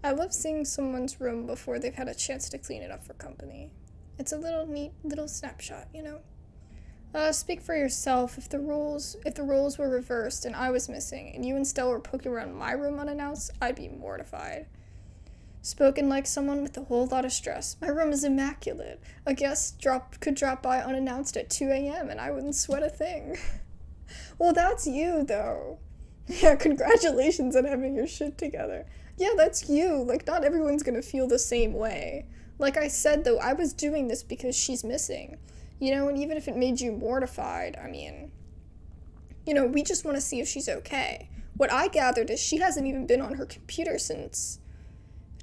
I love seeing someone's room before they've had a chance to clean it up for company. It's a little neat little snapshot, you know? Speak for yourself. If the roles were reversed and I was missing, and you and Stella were poking around my room unannounced, I'd be mortified. Spoken like someone with a whole lot of stress. My room is immaculate. A guest could drop by unannounced at 2 a.m. and I wouldn't sweat a thing. Well, that's you, though. Yeah, congratulations on having your shit together. Yeah, that's you. Like, not everyone's gonna feel the same way. Like I said, though, I was doing this because she's missing. You know, and even if it made you mortified, I mean, you know, we just want to see if she's okay. What I gathered is she hasn't even been on her computer since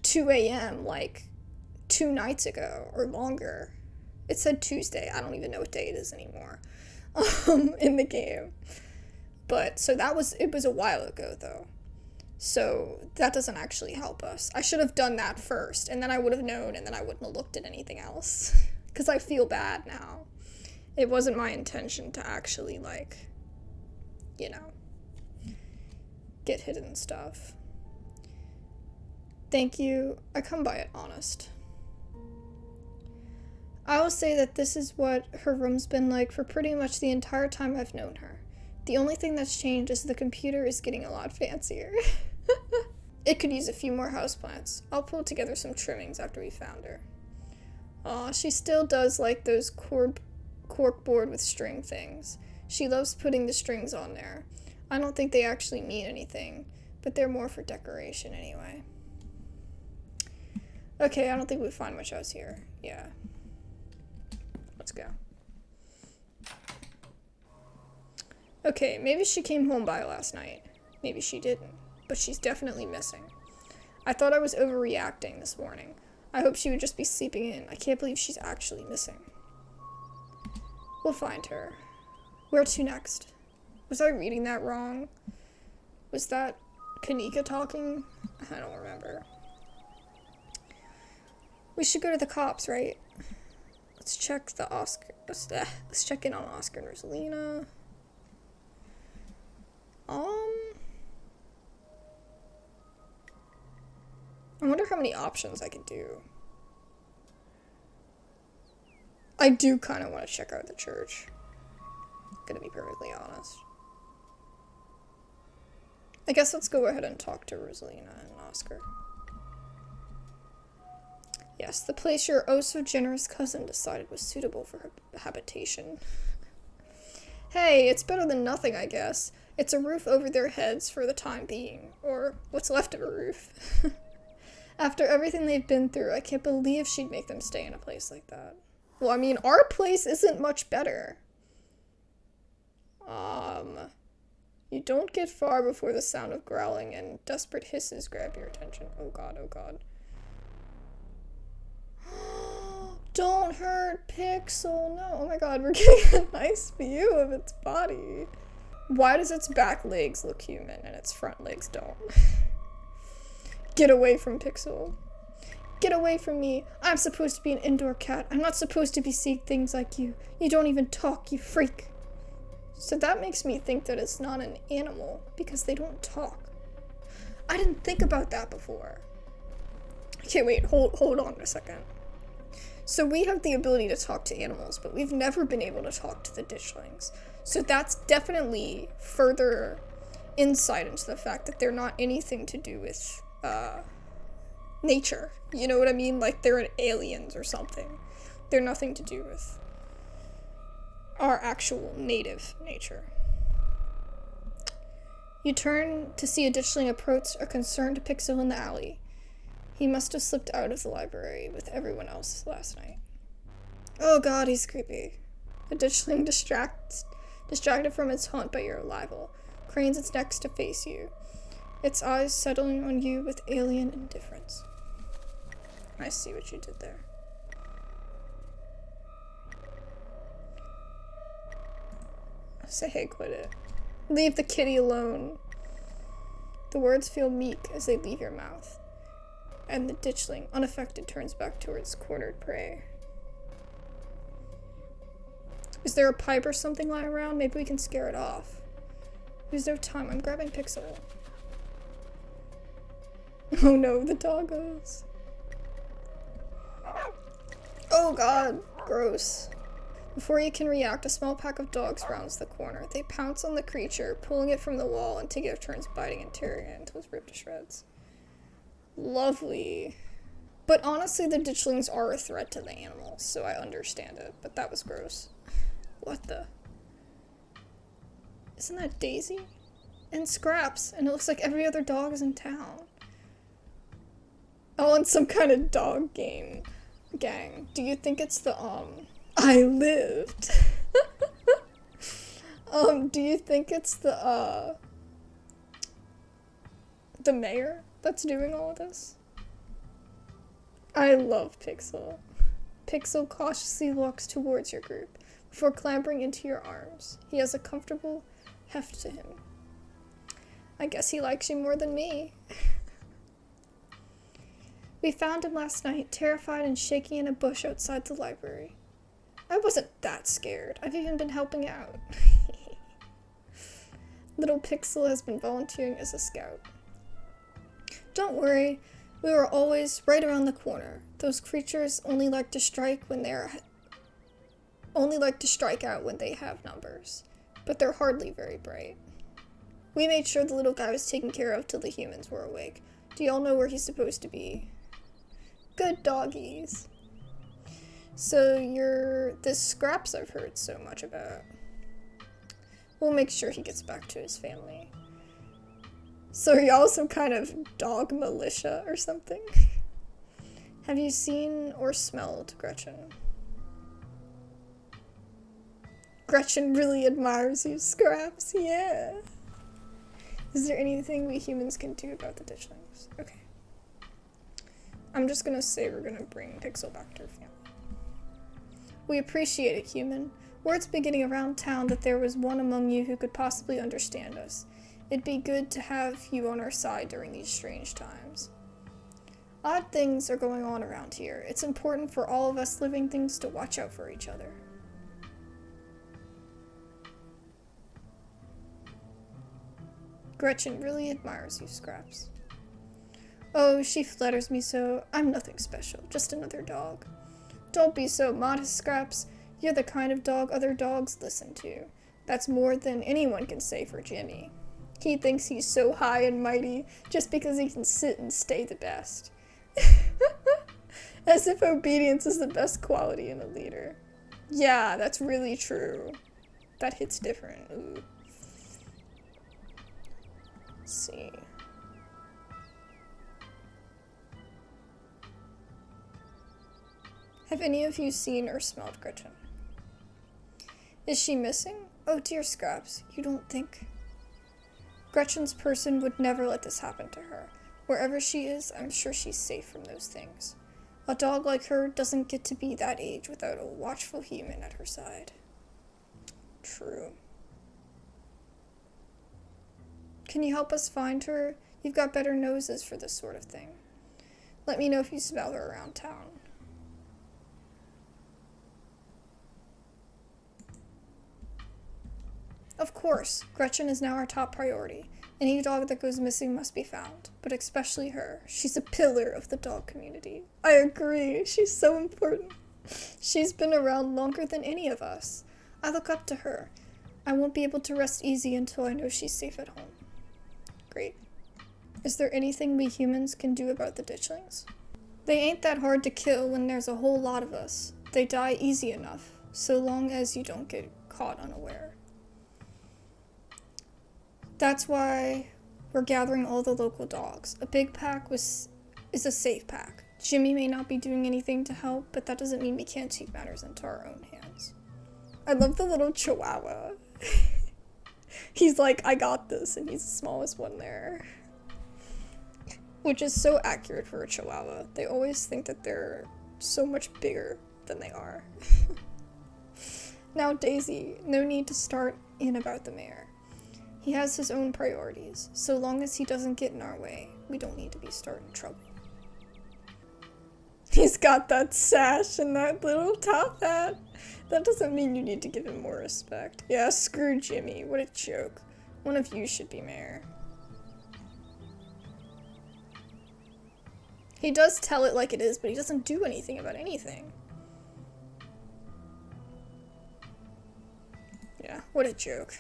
2 a.m., like 2 nights ago, or longer. It said Tuesday. I don't even know what day it is anymore in the game. But, so it was a while ago, though. So that doesn't actually help us. I should have done that first, and then I would have known, and then I wouldn't have looked at anything else. Because I feel bad now. It wasn't my intention to actually, like, you know, get hidden stuff. Thank you. I come by it honest. I will say that this is what her room's been like for pretty much the entire time I've known her. The only thing that's changed is the computer is getting a lot fancier. It could use a few more houseplants. I'll pull together some trimmings after we found her. Aw, she still does like those corkboard with string things. She loves putting the strings on there. I don't think they actually mean anything, but they're more for decoration anyway. Okay, I don't think we find much else here. Yeah. Let's go. Okay, maybe she came home by last night. Maybe she didn't, but she's definitely missing. I thought I was overreacting this morning. I hope she would just be sleeping in. I can't believe she's actually missing. We'll find her. Where to next? Was I reading that wrong? Was that Kanika talking? I don't remember. We should go to the cops, right? Let's check the let's check in on Oscar and Rosalina. I wonder how many options I could do. I do kind of want to check out the church. Gonna be perfectly honest. I guess let's go ahead and talk to Rosalina and Oscar. Yes, the place your oh-so-generous cousin decided was suitable for her habitation. Hey, it's better than nothing, I guess. It's a roof over their heads for the time being. Or what's left of a roof. After everything they've been through, I can't believe she'd make them stay in a place like that. Well, I mean, our place isn't much better. You don't get far before the sound of growling and desperate hisses grab your attention. Oh god, oh god. Don't hurt Pixel, no. Oh my god, we're getting a nice view of its body. Why does its back legs look human and its front legs don't? Get away from Pixel. Get away from me. I'm supposed to be an indoor cat. I'm not supposed to be seeing things like you. You don't even talk, you freak. So that makes me think that it's not an animal because they don't talk. I didn't think about that before. Okay, wait, hold on a second. So we have the ability to talk to animals, but we've never been able to talk to the ditchlings. So that's definitely further insight into the fact that they're not anything to do with nature. You know what I mean? Like they're aliens or something. They're nothing to do with our actual native nature. You turn to see a ditchling approach a concerned Pixel in the alley. He must have slipped out of the library with everyone else last night. Oh god, he's creepy. The ditchling distracted from its hunt by your arrival, cranes its neck to face you, its eyes settling on you with alien indifference. I see what you did there. Say hey, quit it. Leave the kitty alone. The words feel meek as they leave your mouth, and the ditchling, unaffected, turns back towards cornered prey. Is there a pipe or something lying around? Maybe we can scare it off. There's no time. I'm grabbing Pixel. Oh no, the doggos. Oh god, gross. Before you can react, a small pack of dogs rounds the corner. They pounce on the creature, pulling it from the wall and take turns biting and tearing it until it's ripped to shreds. Lovely. But honestly, the ditchlings are a threat to the animals, so I understand it. But that was gross. What the? Isn't that Daisy? And Scraps, and it looks like every other dog is in town. Oh, and some kind of dog gang. Do you think it's the, I lived? Do you think it's the mayor that's doing all of this? I love Pixel. Pixel cautiously walks towards your group before clambering into your arms. He has a comfortable heft to him. I guess he likes you more than me. We found him last night, terrified and shaking in a bush outside the library. I wasn't that scared. I've even been helping out. Little Pixel has been volunteering as a scout. Don't worry, we were always right around the corner. Those creatures only like to strike out when they have numbers, but they're hardly very bright. We made sure the little guy was taken care of till the humans were awake. Do y'all know where he's supposed to be? Good doggies. So you're this Scraps I've heard so much about. We'll make sure he gets back to his family. So are y'all some kind of dog militia or something? Have you seen or smelled Gretchen? Gretchen really admires you, Scraps, yeah. Is there anything we humans can do about the ditchlings? Okay. I'm just gonna say we're gonna bring Pixel back to her family. We appreciate it, human. Word's been getting around town that there was one among you who could possibly understand us. It'd be good to have you on our side during these strange times. Odd things are going on around here. It's important for all of us living things to watch out for each other. Gretchen really admires you, Scraps. Oh, she flatters me so. I'm nothing special, just another dog. Don't be so modest, Scraps. You're the kind of dog other dogs listen to. That's more than anyone can say for Jimmy. He thinks he's so high and mighty just because he can sit and stay the best. As if obedience is the best quality in a leader. Yeah, that's really true. That hits different. Ooh. Let's see. Have any of you seen or smelled Gretchen? Is she missing? Oh dear, Scraps, you don't think? Gretchen's person would never let this happen to her. Wherever she is, I'm sure she's safe from those things. A dog like her doesn't get to be that age without a watchful human at her side. True. Can you help us find her? You've got better noses for this sort of thing. Let me know if you smell her around town. Of course, Gretchen is now our top priority. Any dog that goes missing must be found, but especially her. She's a pillar of the dog community. I agree, she's so important. She's been around longer than any of us. I look up to her. I won't be able to rest easy until I know she's safe at home. Great. Is there anything we humans can do about the ditchlings? They ain't that hard to kill when there's a whole lot of us. They die easy enough, so long as you don't get caught unaware. That's why we're gathering all the local dogs. A big pack is a safe pack. Jimmy may not be doing anything to help, but that doesn't mean we can't take matters into our own hands. I love the little chihuahua. He's like, I got this, and he's the smallest one there. Which is so accurate for a chihuahua. They always think that they're so much bigger than they are. Now Daisy, no need to start in about the mayor. He has his own priorities. So long as he doesn't get in our way, we don't need to be starting trouble. He's got that sash and that little top hat. That doesn't mean you need to give him more respect. Yeah, screw Jimmy. What a joke. One of you should be mayor. He does tell it like it is, but he doesn't do anything about anything. Yeah, what a joke.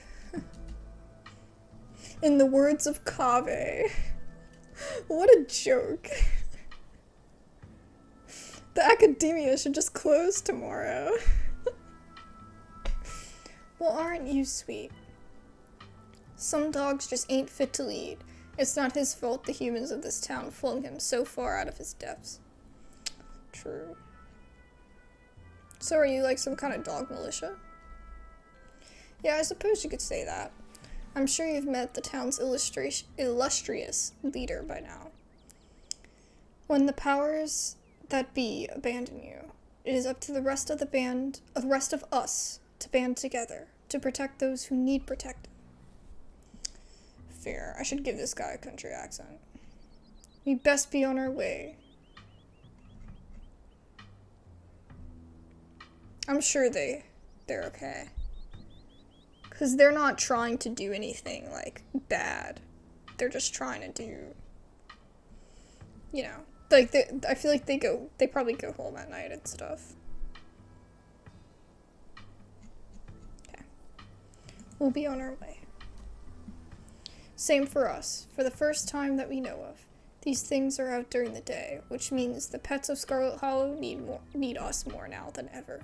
In the words of Kaveh. What a joke. The academia should just close tomorrow. Well, aren't you sweet? Some dogs just ain't fit to lead. It's not his fault the humans of this town flung him so far out of his depths. True. So are you like some kind of dog militia? Yeah, I suppose you could say that. I'm sure you've met the town's illustrious leader by now. When the powers that be abandon you, it is up to the rest of us to band together to protect those who need protecting. Fair. I should give this guy a country accent. We best be on our way. I'm sure they're okay. Because they're not trying to do anything, like, bad. They're just trying to do, you know, like, I feel like they probably go home at night and stuff. Okay. We'll be on our way. Same for us. For the first time that we know of, these things are out during the day, which means the pets of Scarlet Hollow need us more now than ever.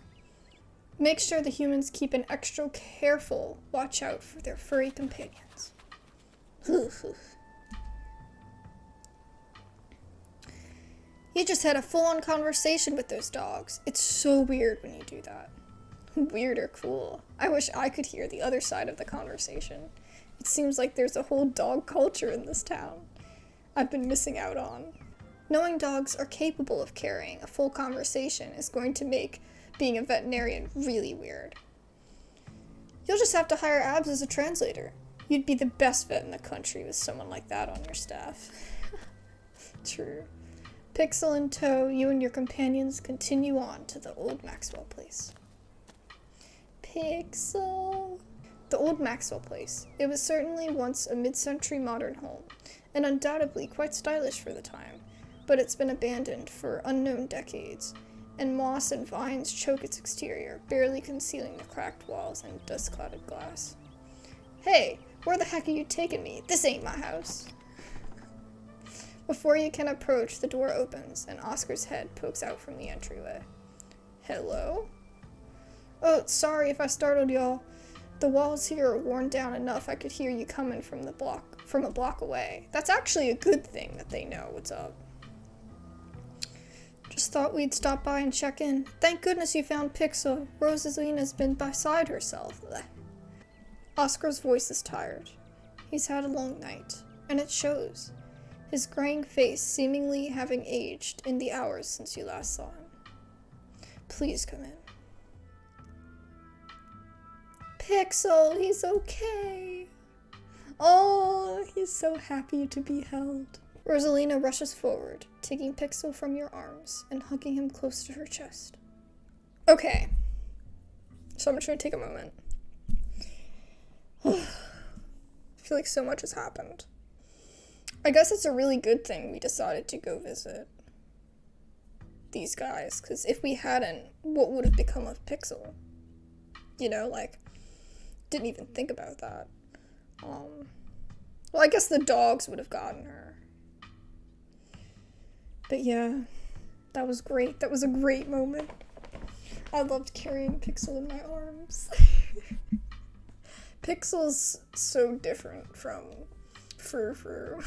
Make sure the humans keep an extra careful watch out for their furry companions. You just had a full-on conversation with those dogs. It's so weird when you do that. Weird or cool. I wish I could hear the other side of the conversation. It seems like there's a whole dog culture in this town I've been missing out on. Knowing dogs are capable of carrying a full conversation is going to make being a veterinarian really weird. You'll just have to hire Abs as a translator. You'd be the best vet in the country with someone like that on your staff. True. Pixel in tow, you and your companions continue on to the old Maxwell place. Pixel. The old Maxwell place. It was certainly once a mid-century modern home, and undoubtedly quite stylish for the time, but it's been abandoned for unknown decades, and moss and vines choke its exterior, barely concealing the cracked walls and dust-clouded glass. Hey, where the heck are you taking me? This ain't my house. Before you can approach, the door opens, and Oscar's head pokes out from the entryway. Hello? Oh, sorry if I startled y'all. The walls here are worn down enough I could hear you coming from a block away. That's actually a good thing that they know what's up. Just thought we'd stop by and check in. Thank goodness you found Pixel. Rosalina's been beside herself. Blech. Oscar's voice is tired. He's had a long night, and it shows. His graying face seemingly having aged in the hours since you last saw him. Please come in. Pixel, he's okay. Oh, he's so happy to be held. Rosalina rushes forward, taking Pixel from your arms and hugging him close to her chest. Okay, so I'm just gonna take a moment. I feel like so much has happened. I guess it's a really good thing we decided to go visit these guys, because if we hadn't, what would have become of Pixel? You know, like, didn't even think about that. Well, I guess the dogs would have gotten her. But yeah, that was great. That was a great moment. I loved carrying Pixel in my arms. Pixel's so different from Frou.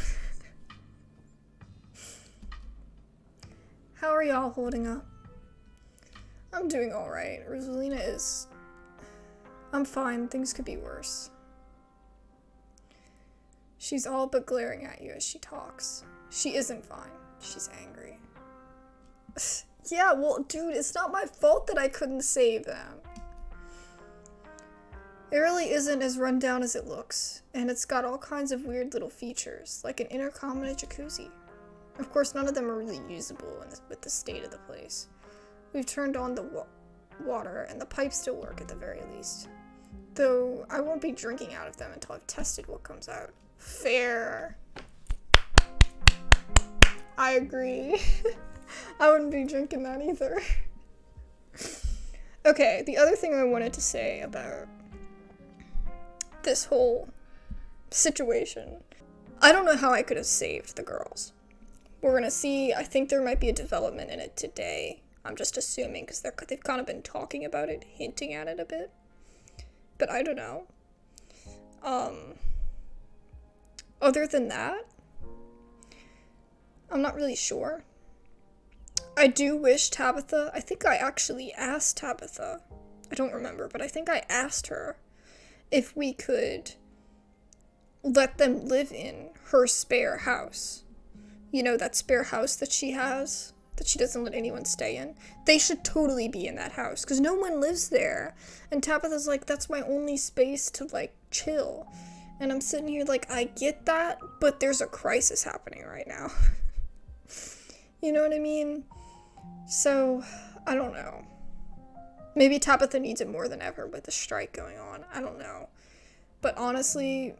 How are y'all holding up? I'm doing alright. Rosalina is... I'm fine. Things could be worse. She's all but glaring at you as she talks. She isn't fine. She's angry. Yeah, well, dude, it's not my fault that I couldn't save them. It really isn't as run down as it looks, and it's got all kinds of weird little features, like an intercom and a jacuzzi. Of course, none of them are really usable with the state of the place. We've turned on the water, and the pipes still work at the very least. Though, I won't be drinking out of them until I've tested what comes out. Fair. I agree. I wouldn't be drinking that either. Okay, the other thing I wanted to say about this whole situation. I don't know how I could have saved the girls. We're gonna see. I think there might be a development in it today. I'm just assuming because they've kind of been talking about it, hinting at it a bit. But I don't know. Other than that, I'm not really sure. I do wish Tabitha, I think I actually asked Tabitha, I don't remember, but I think I asked her if we could let them live in her spare house. You know, that spare house that she has, that she doesn't let anyone stay in. They should totally be in that house, because no one lives there. And Tabitha's like, that's my only space to, like, chill. And I'm sitting here like, I get that, but there's a crisis happening right now. You know what I mean? So, I don't know. Maybe Tabitha needs it more than ever with the strike going on. I don't know. But honestly,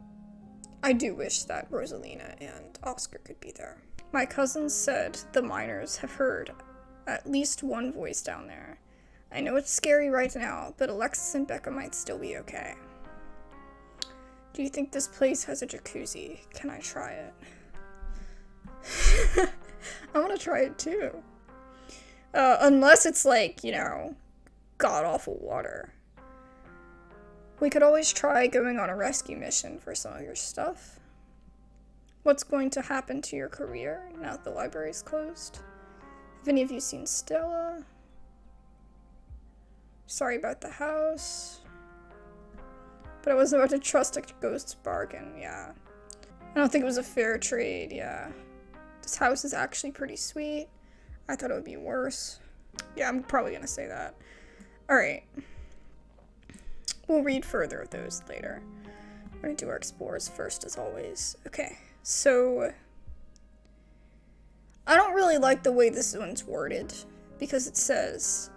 I do wish that Rosalina and Oscar could be there. My cousins said the miners have heard at least one voice down there. I know it's scary right now, but Alexis and Becca might still be okay. Do you think this place has a jacuzzi? Can I try it? I want to try it too. Unless it's like, you know, god-awful water. We could always try going on a rescue mission for some of your stuff. What's going to happen to your career now that the library's closed? Have any of you seen Stella? Sorry about the house. But I wasn't about to trust a ghost's bargain, yeah. I don't think it was a fair trade, yeah. This house is actually pretty sweet. I thought it would be worse. Yeah, I'm probably gonna say that. Alright. We'll read further of those later. We're gonna do our explores first, as always. Okay, so I don't really like the way this one's worded, because it says,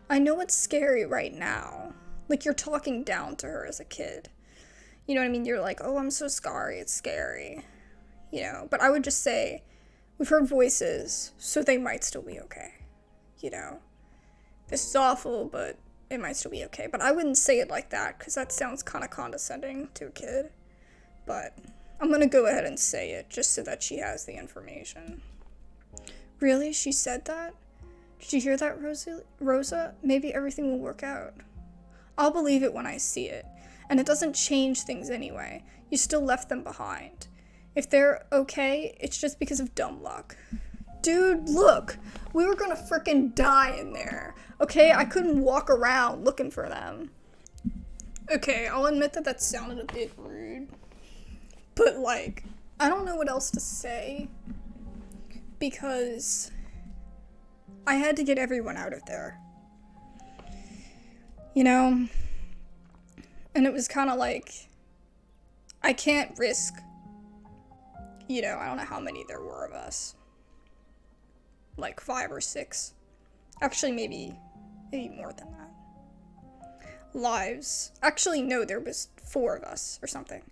I know it's scary right now. Like, you're talking down to her as a kid. You know what I mean? You're like, oh, I'm so sorry, it's scary. You know, but I would just say, we've heard voices, so they might still be okay. You know? This is awful, but it might still be okay. But I wouldn't say it like that, because that sounds kind of condescending to a kid. But I'm going to go ahead and say it, just so that she has the information. Really? She said that? Did you hear that, Rosa? Maybe everything will work out. I'll believe it when I see it. And it doesn't change things anyway. You still left them behind. If they're okay, it's just because of dumb luck. Dude, look! We were gonna frickin' die in there. Okay, I couldn't walk around looking for them. Okay, I'll admit that that sounded a bit rude. But, like, I don't know what else to say. Because I had to get everyone out of there. You know? And it was kind of like, I can't risk, you know, I don't know how many there were of us. Like 5 or 6. Actually, maybe more than that. Lives. Actually, no, there was 4 of us or something.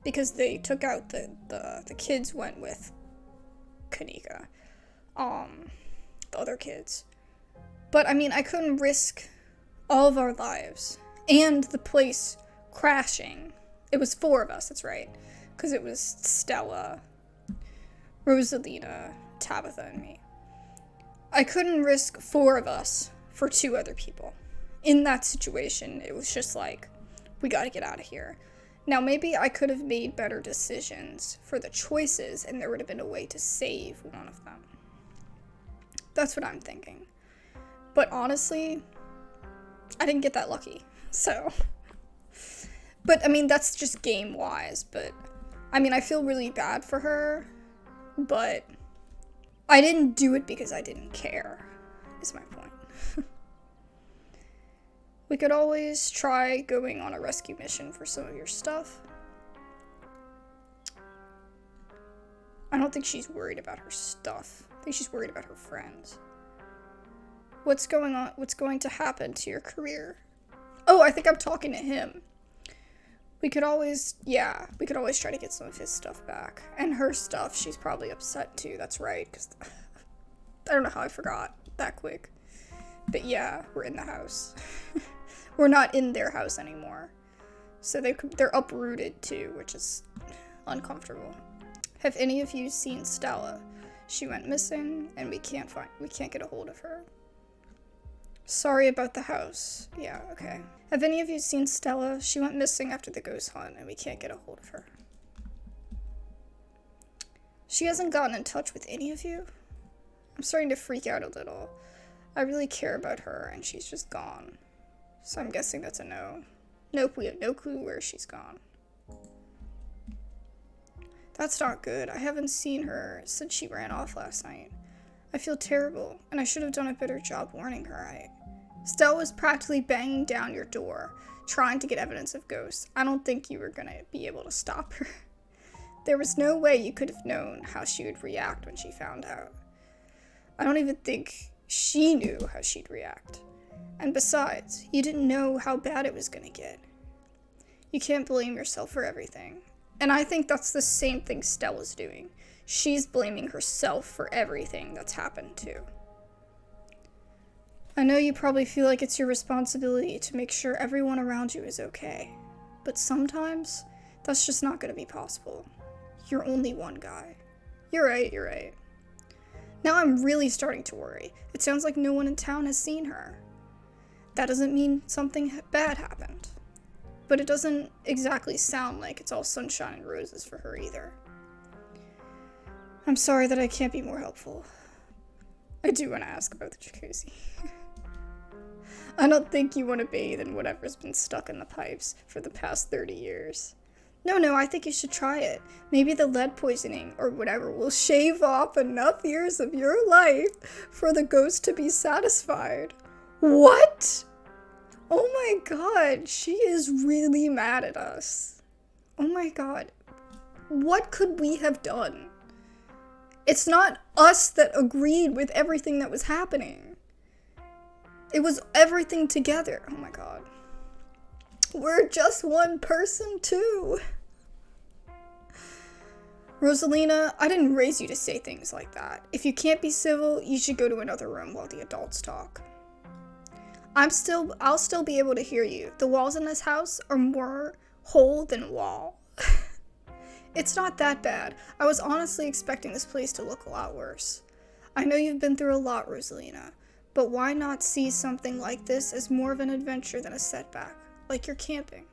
Because they took out the kids went with Kanika. The other kids. But, I mean, I couldn't risk all of our lives. And the place crashing. It was 4 of us, that's right. Because it was Stella, Rosalina, Tabitha, and me. I couldn't risk 4 of us for 2 other people. In that situation, it was just like, we gotta get out of here. Now, maybe I could have made better decisions for the choices, and there would have been a way to save one of them. That's what I'm thinking. But honestly, I didn't get that lucky. So, but I mean, that's just game-wise, but I mean, I feel really bad for her, but I didn't do it because I didn't care, is my point. We could always try going on a rescue mission for some of your stuff. I don't think she's worried about her stuff. I think she's worried about her friends. What's going on? What's going to happen to your career? Oh, I think I'm talking to him. We could always try to get some of his stuff back. And her stuff, she's probably upset too, that's right, because I don't know how I forgot that quick. But yeah, we're in the house. We're not in their house anymore. So they're uprooted too, which is uncomfortable. Have any of you seen Stella? She went missing, and we can't get a hold of her. Sorry about the house. Yeah, okay. Have any of you seen Stella? She went missing after the ghost hunt, and we can't get a hold of her. She hasn't gotten in touch with any of you? I'm starting to freak out a little. I really care about her, and she's just gone. So I'm guessing that's a no. Nope, we have no clue where she's gone. That's not good. I haven't seen her since she ran off last night. I feel terrible, and I should have done a better job warning her. Stella was practically banging down your door, trying to get evidence of ghosts. I don't think you were gonna be able to stop her. There was no way you could have known how she would react when she found out. I don't even think she knew how she'd react. And besides, you didn't know how bad it was gonna get. You can't blame yourself for everything. And I think that's the same thing Stella's doing. She's blaming herself for everything that's happened too. I know you probably feel like it's your responsibility to make sure everyone around you is okay. But sometimes, that's just not gonna be possible. You're only one guy. You're right. Now I'm really starting to worry. It sounds like no one in town has seen her. That doesn't mean something bad happened. But it doesn't exactly sound like it's all sunshine and roses for her either. I'm sorry that I can't be more helpful. I do want to ask about the jacuzzi. I don't think you want to bathe in whatever's been stuck in the pipes for the past 30 years. No, I think you should try it. Maybe the lead poisoning or whatever will shave off enough years of your life for the ghost to be satisfied. What? Oh my god, she is really mad at us. Oh my god. What could we have done? It's not us that agreed with everything that was happening. It was everything together. Oh my god. We're just one person too. Rosalina, I didn't raise you to say things like that. If you can't be civil, you should go to another room while the adults talk. I'll still be able to hear you. The walls in this house are more hole than wall. It's not that bad. I was honestly expecting this place to look a lot worse. I know you've been through a lot, Rosalina, but why not see something like this as more of an adventure than a setback, like you're camping?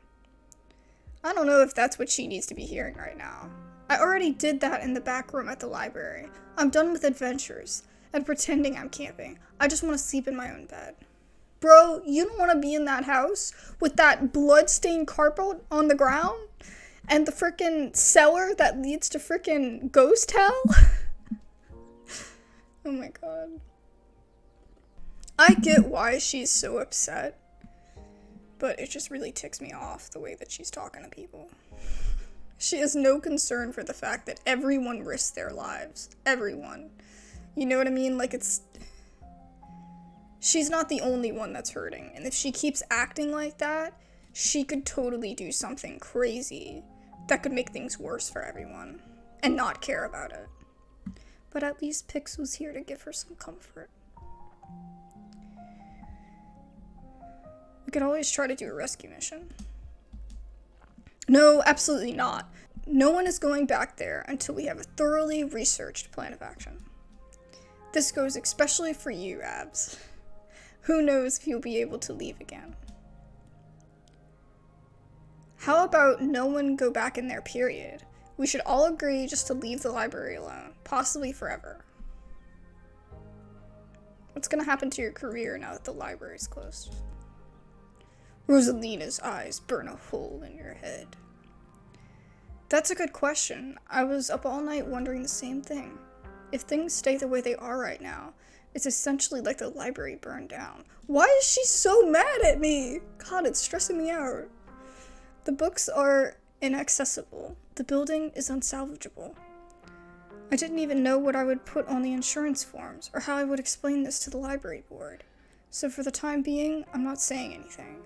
I don't know if that's what she needs to be hearing right now. I already did that in the back room at the library. I'm done with adventures and pretending I'm camping. I just want to sleep in my own bed. Bro, you don't want to be in that house with that blood-stained carpet on the ground and the frickin' cellar that leads to frickin' ghost hell? Oh my god. I get why she's so upset, but it just really ticks me off the way that she's talking to people. She has no concern for the fact that everyone risks their lives. Everyone. You know what I mean? Like, she's not the only one that's hurting, and if she keeps acting like that, she could totally do something crazy that could make things worse for everyone, and not care about it. But at least Pix was here to give her some comfort. We could always try to do a rescue mission. No, absolutely not. No one is going back there until we have a thoroughly researched plan of action. This goes especially for you, Abs. Who knows if you'll be able to leave again. How about no one go back in there, period? We should all agree just to leave the library alone, possibly forever. What's gonna happen to your career now that the library's closed? Rosalina's eyes burn a hole in your head. That's a good question. I was up all night wondering the same thing. If things stay the way they are right now, It's essentially like the library burned down. Why is she so mad at me? God, it's stressing me out. The books are inaccessible. The building is unsalvageable. I didn't even know what I would put on the insurance forms or how I would explain this to the library board. So for the time being, I'm not saying anything.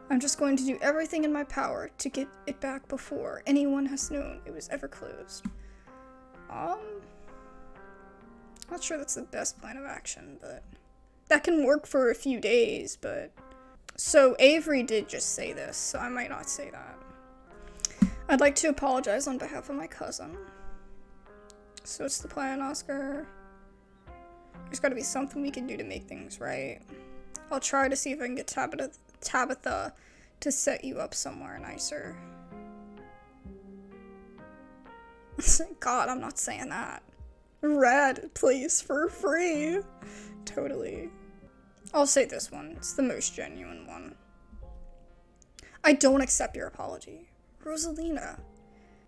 I'm just going to do everything in my power to get it back before anyone has known it was ever closed. Not sure that's the best plan of action, but that can work for a few days, but... So Avery did just say this, so I might not say that. I'd like to apologize on behalf of my cousin. So what's the plan, Oscar? There's gotta be something we can do to make things right. I'll try to see if I can get Tabitha to set you up somewhere nicer. God, I'm not saying that. Rad place for free. Totally. I'll say this one. It's the most genuine one. I don't accept your apology. Rosalina.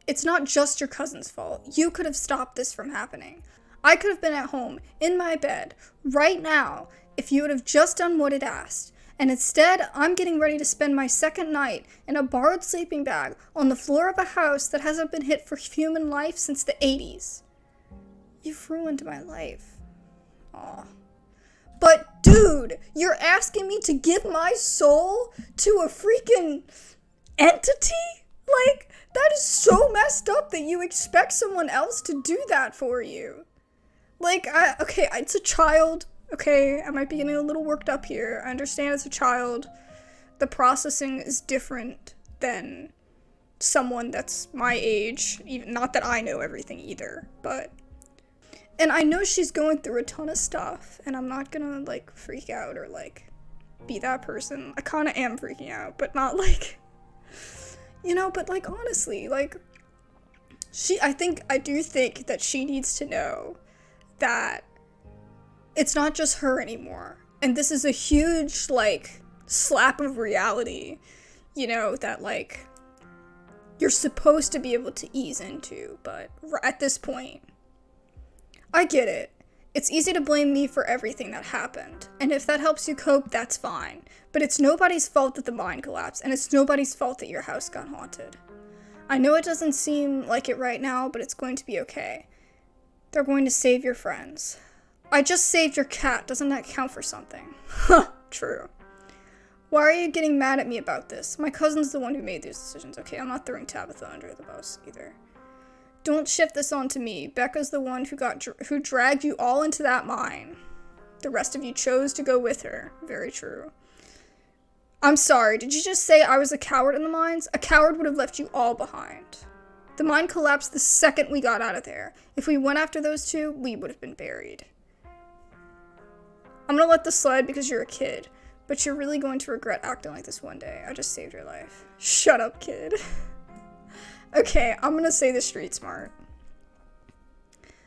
It's not just your cousin's fault. You could have stopped this from happening. I could have been at home, in my bed, right now, if you would have just done what it asked. And instead, I'm getting ready to spend my second night in a borrowed sleeping bag on the floor of a house that hasn't been hit for human life since the 80s. You've ruined my life. Aw. But dude, you're asking me to give my soul to a freaking entity? Like, that is so messed up that you expect someone else to do that for you. Like, okay, it's a child. Okay, I might be getting a little worked up here. I understand it's a child. The processing is different than someone that's my age. Even, not that I know everything either, but... And I know she's going through a ton of stuff, and I'm not gonna, like, freak out or, like, be that person. I kinda am freaking out, but not, like... You know, but, like, honestly, like... I do think that she needs to know that it's not just her anymore. And this is a huge, like, slap of reality, you know, that, like, you're supposed to be able to ease into, but at this point, I get it. It's easy to blame me for everything that happened, and if that helps you cope, that's fine. But it's nobody's fault that the mine collapsed, and it's nobody's fault that your house got haunted. I know it doesn't seem like it right now, but it's going to be okay. They're going to save your friends. I just saved your cat, doesn't that count for something? Huh, true. Why are you getting mad at me about this? My cousin's the one who made these decisions. Okay, I'm not throwing Tabitha under the bus either. Don't shift this onto me. Becca's the one who dragged you all into that mine. The rest of you chose to go with her. Very true. I'm sorry, did you just say I was a coward in the mines? A coward would have left you all behind. The mine collapsed the second we got out of there. If we went after those two, we would have been buried. I'm gonna let this slide because you're a kid, but you're really going to regret acting like this one day. I just saved your life. Shut up, kid. Okay, I'm gonna say the street smart.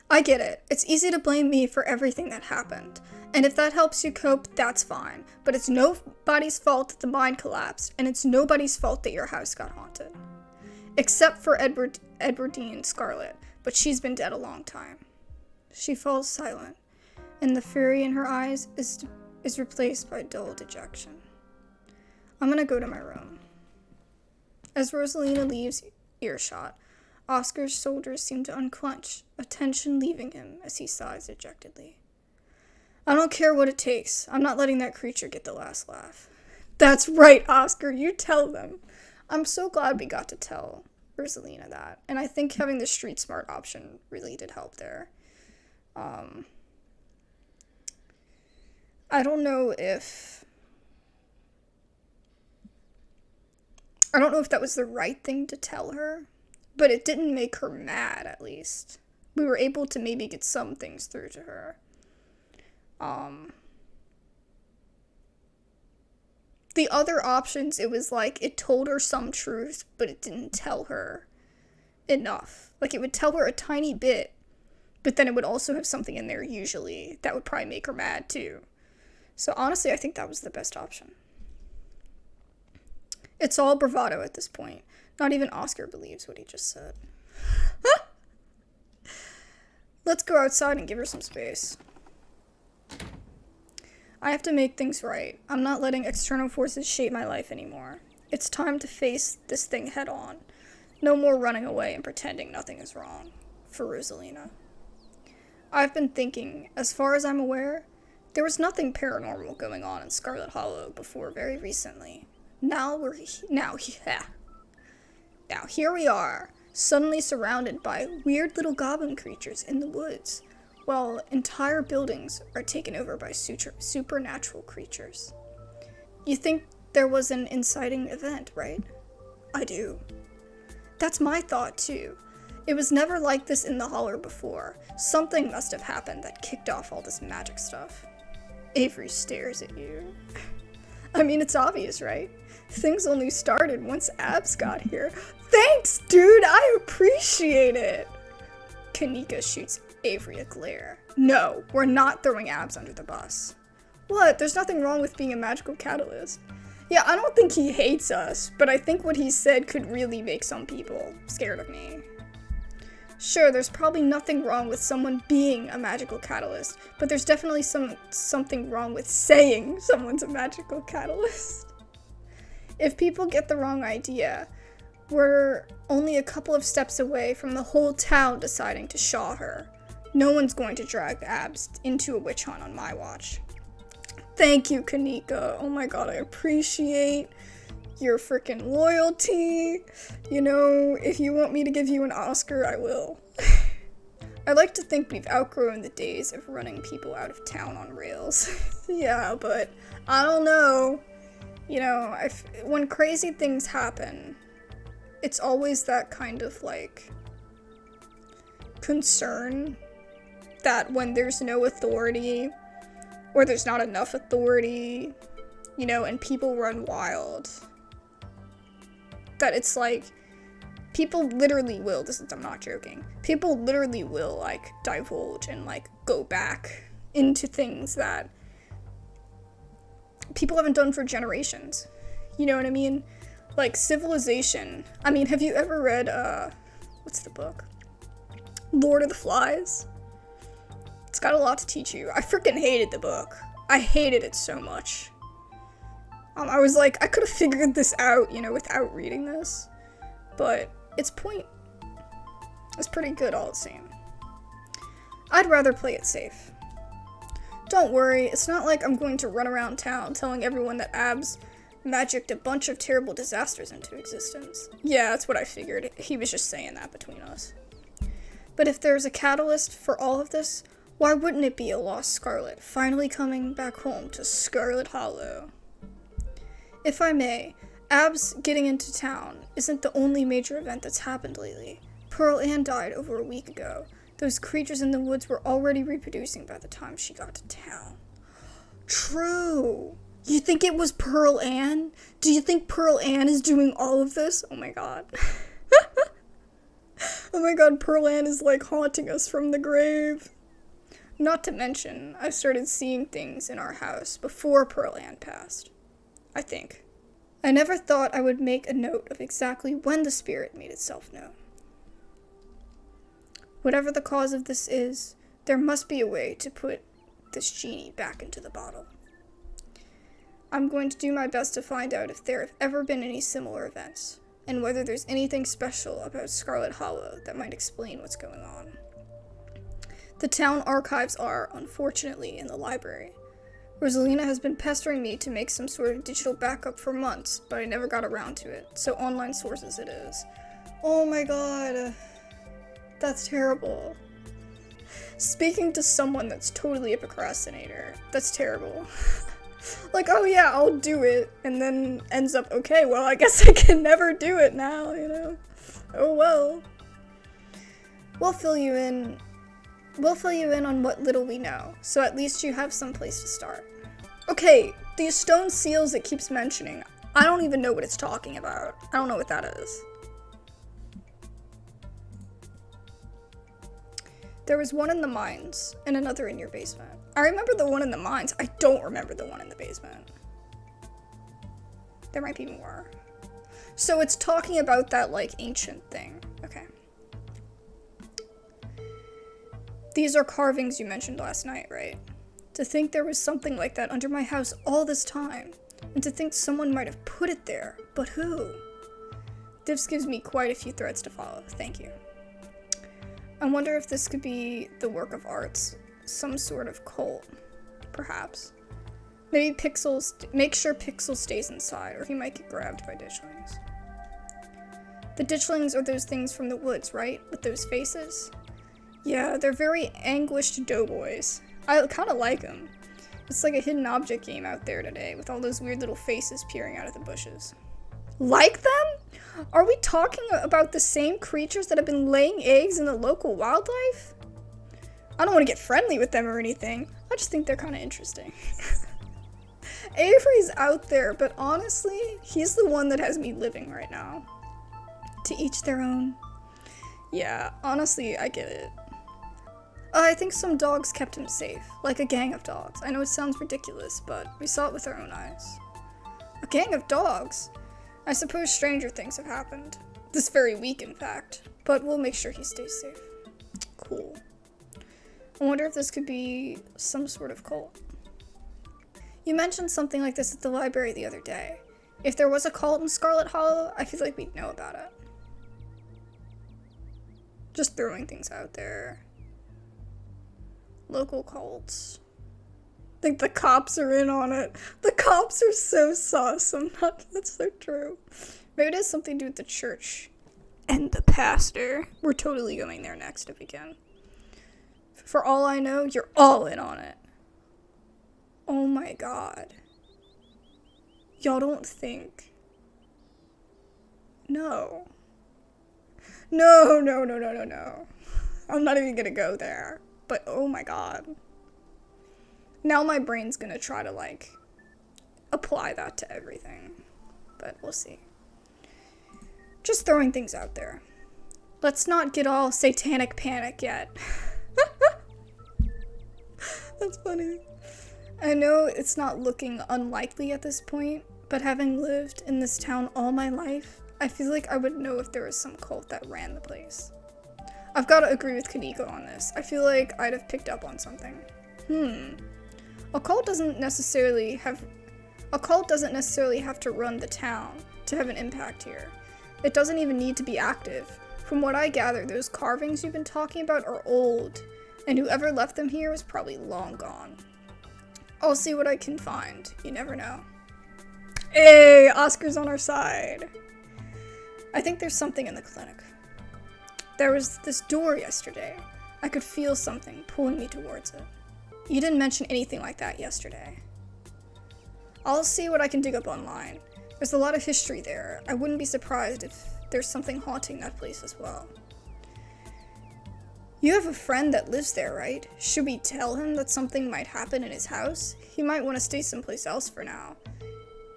I get it. It's easy to blame me for everything that happened. And if that helps you cope, that's fine. But it's nobody's fault that the mine collapsed, and it's nobody's fault that your house got haunted. Except for Edwardine Scarlet, but she's been dead a long time. She falls silent, and the fury in her eyes is replaced by dull dejection. I'm gonna go to my room. As Rosalina leaves earshot, Oscar's shoulders seem to unclench, a tension leaving him as he sighs dejectedly. I don't care what it takes. I'm not letting that creature get the last laugh. That's right, Oscar, you tell them. I'm so glad we got to tell Rosalina that, and I think having the street smart option really did help there. I don't know if that was the right thing to tell her, but it didn't make her mad, at least. We were able to maybe get some things through to her. The other options, it was like, it told her some truth, but it didn't tell her enough. Like, it would tell her a tiny bit, but then it would also have something in there, usually, that would probably make her mad, too. So, honestly, I think that was the best option. It's all bravado at this point. Not even Oscar believes what he just said. Let's go outside and give her some space. I have to make things right. I'm not letting external forces shape my life anymore. It's time to face this thing head on. No more running away and pretending nothing is wrong. For Rosalina. I've been thinking, as far as I'm aware, there was nothing paranormal going on in Scarlet Hollow before very recently. Now here we are, suddenly surrounded by weird little goblin creatures in the woods, while entire buildings are taken over by supernatural creatures. You think there was an inciting event, right? I do. That's my thought, too. It was never like this in the Holler before. Something must have happened that kicked off all this magic stuff. Avery stares at you. I mean, it's obvious, right? Things only started once Abs got here. Thanks, dude! I appreciate it! Kanika shoots Avery a glare. No, we're not throwing Abs under the bus. What? There's nothing wrong with being a magical catalyst. Yeah, I don't think he hates us, but I think what he said could really make some people scared of me. Sure, there's probably nothing wrong with someone being a magical catalyst, but there's definitely something wrong with saying someone's a magical catalyst. If people get the wrong idea, we're only a couple of steps away from the whole town deciding to shaw her. No one's going to drag Abs into a witch hunt on my watch. Thank you, Kanika. Oh my god, I appreciate your freaking loyalty. You know, if you want me to give you an Oscar, I will. I like to think we've outgrown the days of running people out of town on rails. Yeah, but I don't know. You know, when crazy things happen, it's always that kind of, like, concern that when there's no authority, or there's not enough authority, you know, and people run wild, that it's like, people literally will, I'm not joking, people literally will, like, divulge and, like, go back into things that people haven't done for generations. You know what I mean? Like, civilization. I mean, have you ever read, what's the book? Lord of the Flies? It's got a lot to teach you. I freaking hated the book. I hated it so much. I was like, I could have figured this out, you know, without reading this. But its point is pretty good all the same. I'd rather play it safe. Don't worry, it's not like I'm going to run around town telling everyone that Abs magicked a bunch of terrible disasters into existence. Yeah, that's what I figured. He was just saying that between us. But if there's a catalyst for all of this, why wouldn't it be a lost Scarlet finally coming back home to Scarlet Hollow? If I may, Abs getting into town isn't the only major event that's happened lately. Pearl Ann died over a week ago. Those creatures in the woods were already reproducing by the time she got to town. True! You think it was Pearl Ann? Do you think Pearl Ann is doing all of this? Oh my god. Oh my god, Pearl Ann is like haunting us from the grave. Not to mention, I started seeing things in our house before Pearl Ann passed. I think. I never thought I would make a note of exactly when the spirit made itself known. Whatever the cause of this is, there must be a way to put this genie back into the bottle. I'm going to do my best to find out if there have ever been any similar events, and whether there's anything special about Scarlet Hollow that might explain what's going on. The town archives are, unfortunately, in the library. Rosalina has been pestering me to make some sort of digital backup for months, but I never got around to it, so online sources it is. Oh my god. That's terrible. Speaking to someone that's totally a procrastinator, that's terrible. Like, oh yeah, I'll do it, and then ends up, okay, well, I guess I can never do it now, you know? Oh well. We'll fill you in on what little we know, so at least you have some place to start. Okay, these stone seals it keeps mentioning, I don't even know what it's talking about. I don't know what that is. There was one in the mines, and another in your basement. I remember the one in the mines. I don't remember the one in the basement. There might be more. So it's talking about that, like, ancient thing. Okay. These are carvings you mentioned last night, right? To think there was something like that under my house all this time. And to think someone might have put it there. But who? This gives me quite a few threads to follow. Thank you. I wonder if this could be the work of arts. Some sort of cult. Perhaps. Maybe make sure Pixel stays inside, or he might get grabbed by ditchlings. The ditchlings are those things from the woods, right? With those faces? Yeah, they're very anguished doughboys. I kind of like them. It's like a hidden object game out there today, with all those weird little faces peering out of the bushes. Like them? Are we talking about the same creatures that have been laying eggs in the local wildlife? I don't want to get friendly with them or anything. I just think they're kind of interesting. Avery's out there, but honestly, he's the one that has me living right now. To each their own. Yeah, honestly, I get it. I think some dogs kept him safe, like a gang of dogs. I know it sounds ridiculous, but we saw it with our own eyes. A gang of dogs? I suppose stranger things have happened. This very week, in fact. But we'll make sure he stays safe. Cool. I wonder if this could be some sort of cult. You mentioned something like this at the library the other day. If there was a cult in Scarlet Hollow, I feel like we'd know about it. Just throwing things out there. Local cults. I think the cops are in on it. The cops are so sus. That's so true. Maybe it has something to do with the church. And the pastor. We're totally going there next if we can. For all I know, you're all in on it. Oh my god. Y'all don't think. No. No. I'm not even gonna go there. But oh my god. Now my brain's gonna try to, like, apply that to everything. But we'll see. Just throwing things out there. Let's not get all satanic panic yet. That's funny. I know it's not looking unlikely at this point, but having lived in this town all my life, I feel like I would know if there was some cult that ran the place. I've got to agree with Kaneko on this. I feel like I'd have picked up on something. A cult doesn't necessarily have to run the town to have an impact here. It doesn't even need to be active. From what I gather, those carvings you've been talking about are old, and whoever left them here was probably long gone. I'll see what I can find. You never know. Hey, Oscar's on our side. I think there's something in the clinic. There was this door yesterday. I could feel something pulling me towards it. You didn't mention anything like that yesterday. I'll see what I can dig up online. There's a lot of history there. I wouldn't be surprised if there's something haunting that place as well. You have a friend that lives there, right? Should we tell him that something might happen in his house? He might want to stay someplace else for now.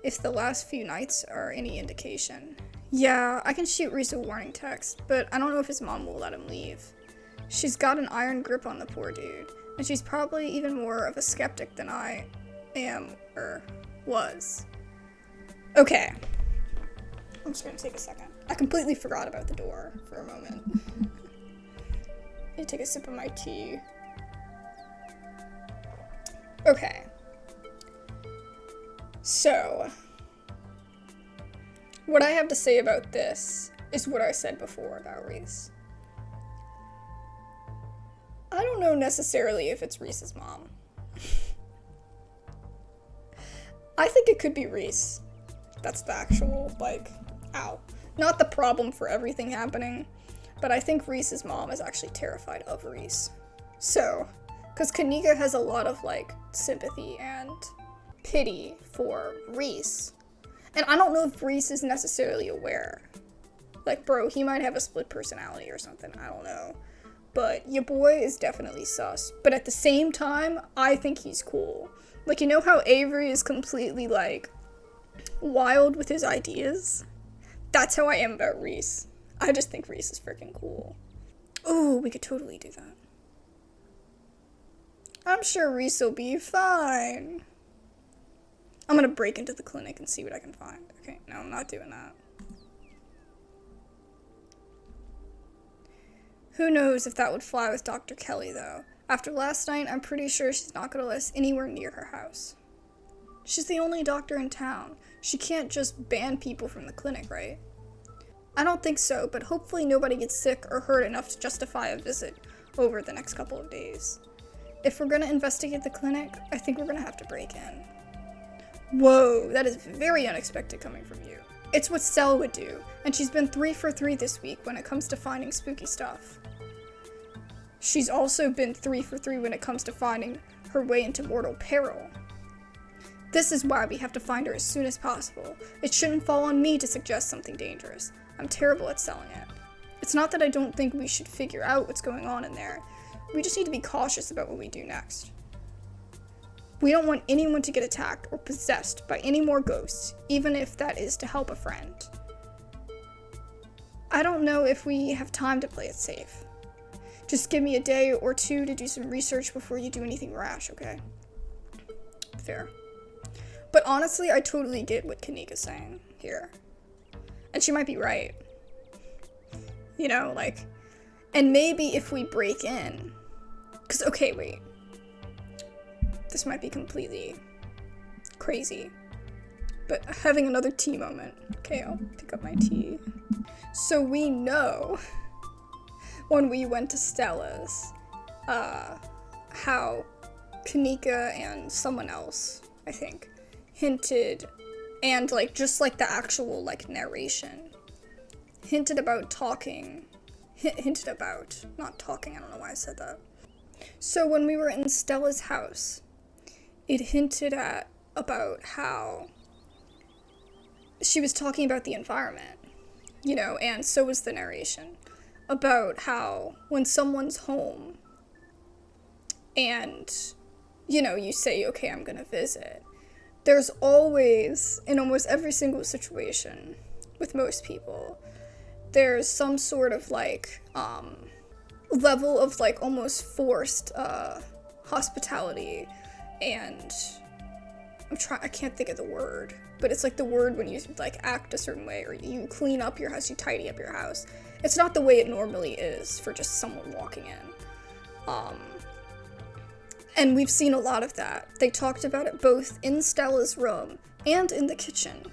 If the last few nights are any indication. Yeah, I can shoot Reese a warning text, but I don't know if his mom will let him leave. She's got an iron grip on the poor dude, and she's probably even more of a skeptic than I am, or was. Okay. I'm just gonna take a second. I completely forgot about the door for a moment. I take a sip of my tea. Okay. So, what I have to say about this is what I said before about Reese. I don't know necessarily if it's Reese's mom. I think it could be Reese. That's the actual, like, ow. Not the problem for everything happening, but I think Reese's mom is actually terrified of Reese. So, because Kanika has a lot of, like, sympathy and pity for Reese. And I don't know if Reese is necessarily aware. Like, bro, he might have a split personality or something, I don't know. But your boy is definitely sus. But at the same time, I think he's cool. Like, you know how Avery is completely, like, wild with his ideas? That's how I am about Reese. I just think Reese is freaking cool. Ooh, we could totally do that. I'm sure Reese will be fine. I'm gonna break into the clinic and see what I can find. Okay, no, I'm not doing that. Who knows if that would fly with Dr. Kelly, though. After last night, I'm pretty sure she's not gonna let us anywhere near her house. She's the only doctor in town. She can't just ban people from the clinic, right? I don't think so, but hopefully nobody gets sick or hurt enough to justify a visit over the next couple of days. If we're gonna investigate the clinic, I think we're gonna have to break in. Whoa, that is very unexpected coming from you. It's what Stella would do, and she's been 3 for 3 this week when it comes to finding spooky stuff. She's also been 3 for 3 when it comes to finding her way into mortal peril. This is why we have to find her as soon as possible. It shouldn't fall on me to suggest something dangerous. I'm terrible at selling it. It's not that I don't think we should figure out what's going on in there. We just need to be cautious about what we do next. We don't want anyone to get attacked or possessed by any more ghosts, even if that is to help a friend. I don't know if we have time to play it safe. Just give me a day or two to do some research before you do anything rash, okay? Fair. But honestly, I totally get what Kanika's saying here. And she might be right. You know, like, and maybe if we break in, because, okay, wait. This might be completely crazy, but having another tea moment. Okay, I'll pick up my tea. So we know when we went to Stella's, how Kanika and someone else, I think, hinted, and like just like the actual like narration, hinted about talking, hinted about, not talking, I don't know why I said that. So when we were in Stella's house, it hinted at about how she was talking about the environment, you know, and so was the narration, about how when someone's home and, you know, you say, okay, I'm gonna visit, there's always, in almost every single situation with most people, there's some sort of like level of like almost forced hospitality. And I can't think of the word, but it's like the word when you like act a certain way, or you clean up your house, you tidy up your house. It's not the way it normally is for just someone walking in. And we've seen a lot of that. They talked about it both in Stella's room and in the kitchen,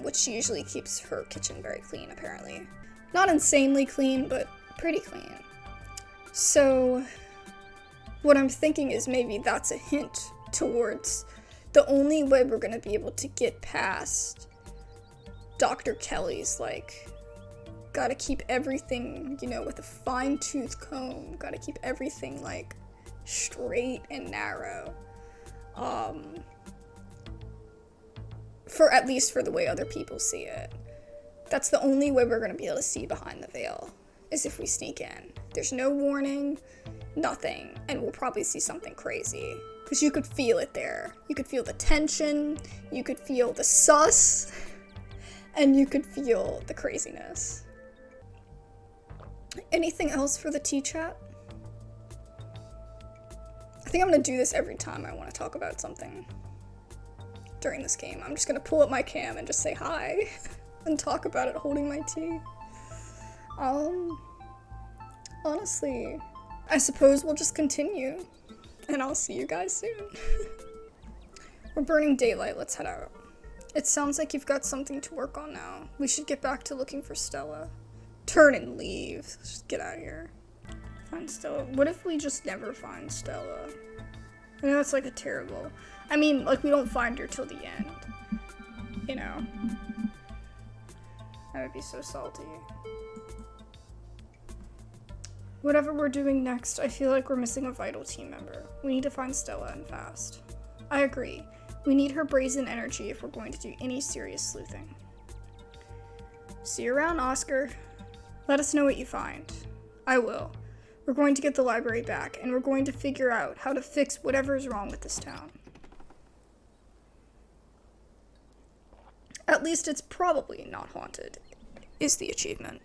which she usually keeps her kitchen very clean, apparently. Not insanely clean, but pretty clean. So what I'm thinking is maybe that's a hint towards the only way we're gonna be able to get past Dr. Kelly's, like, gotta keep everything, you know, with a fine-tooth comb, gotta keep everything, like, straight and narrow, for at least for the way other people see it. That's the only way we're gonna be able to see behind the veil, is if we sneak in. There's no warning, nothing, and we'll probably see something crazy. Because you could feel it there. You could feel the tension, you could feel the sus, and you could feel the craziness. Anything else for the tea chat? I think I'm gonna do this every time I want to talk about something during this game. I'm just gonna pull up my cam and just say hi and talk about it holding my tea. Honestly, I suppose we'll just continue, and I'll see you guys soon. We're burning daylight, let's head out. It sounds like you've got something to work on now. We should get back to looking for Stella. Turn and leave. Let's just get out of here. Find Stella. What if we just never find Stella? I know it's like a terrible... I mean, like, we don't find her till the end. You know? That would be so salty. Whatever we're doing next, I feel like we're missing a vital team member. We need to find Stella and fast. I agree. We need her brazen energy if we're going to do any serious sleuthing. See you around, Oscar. Let us know what you find. I will. We're going to get the library back, and we're going to figure out how to fix whatever is wrong with this town. At least it's probably not haunted, is the achievement.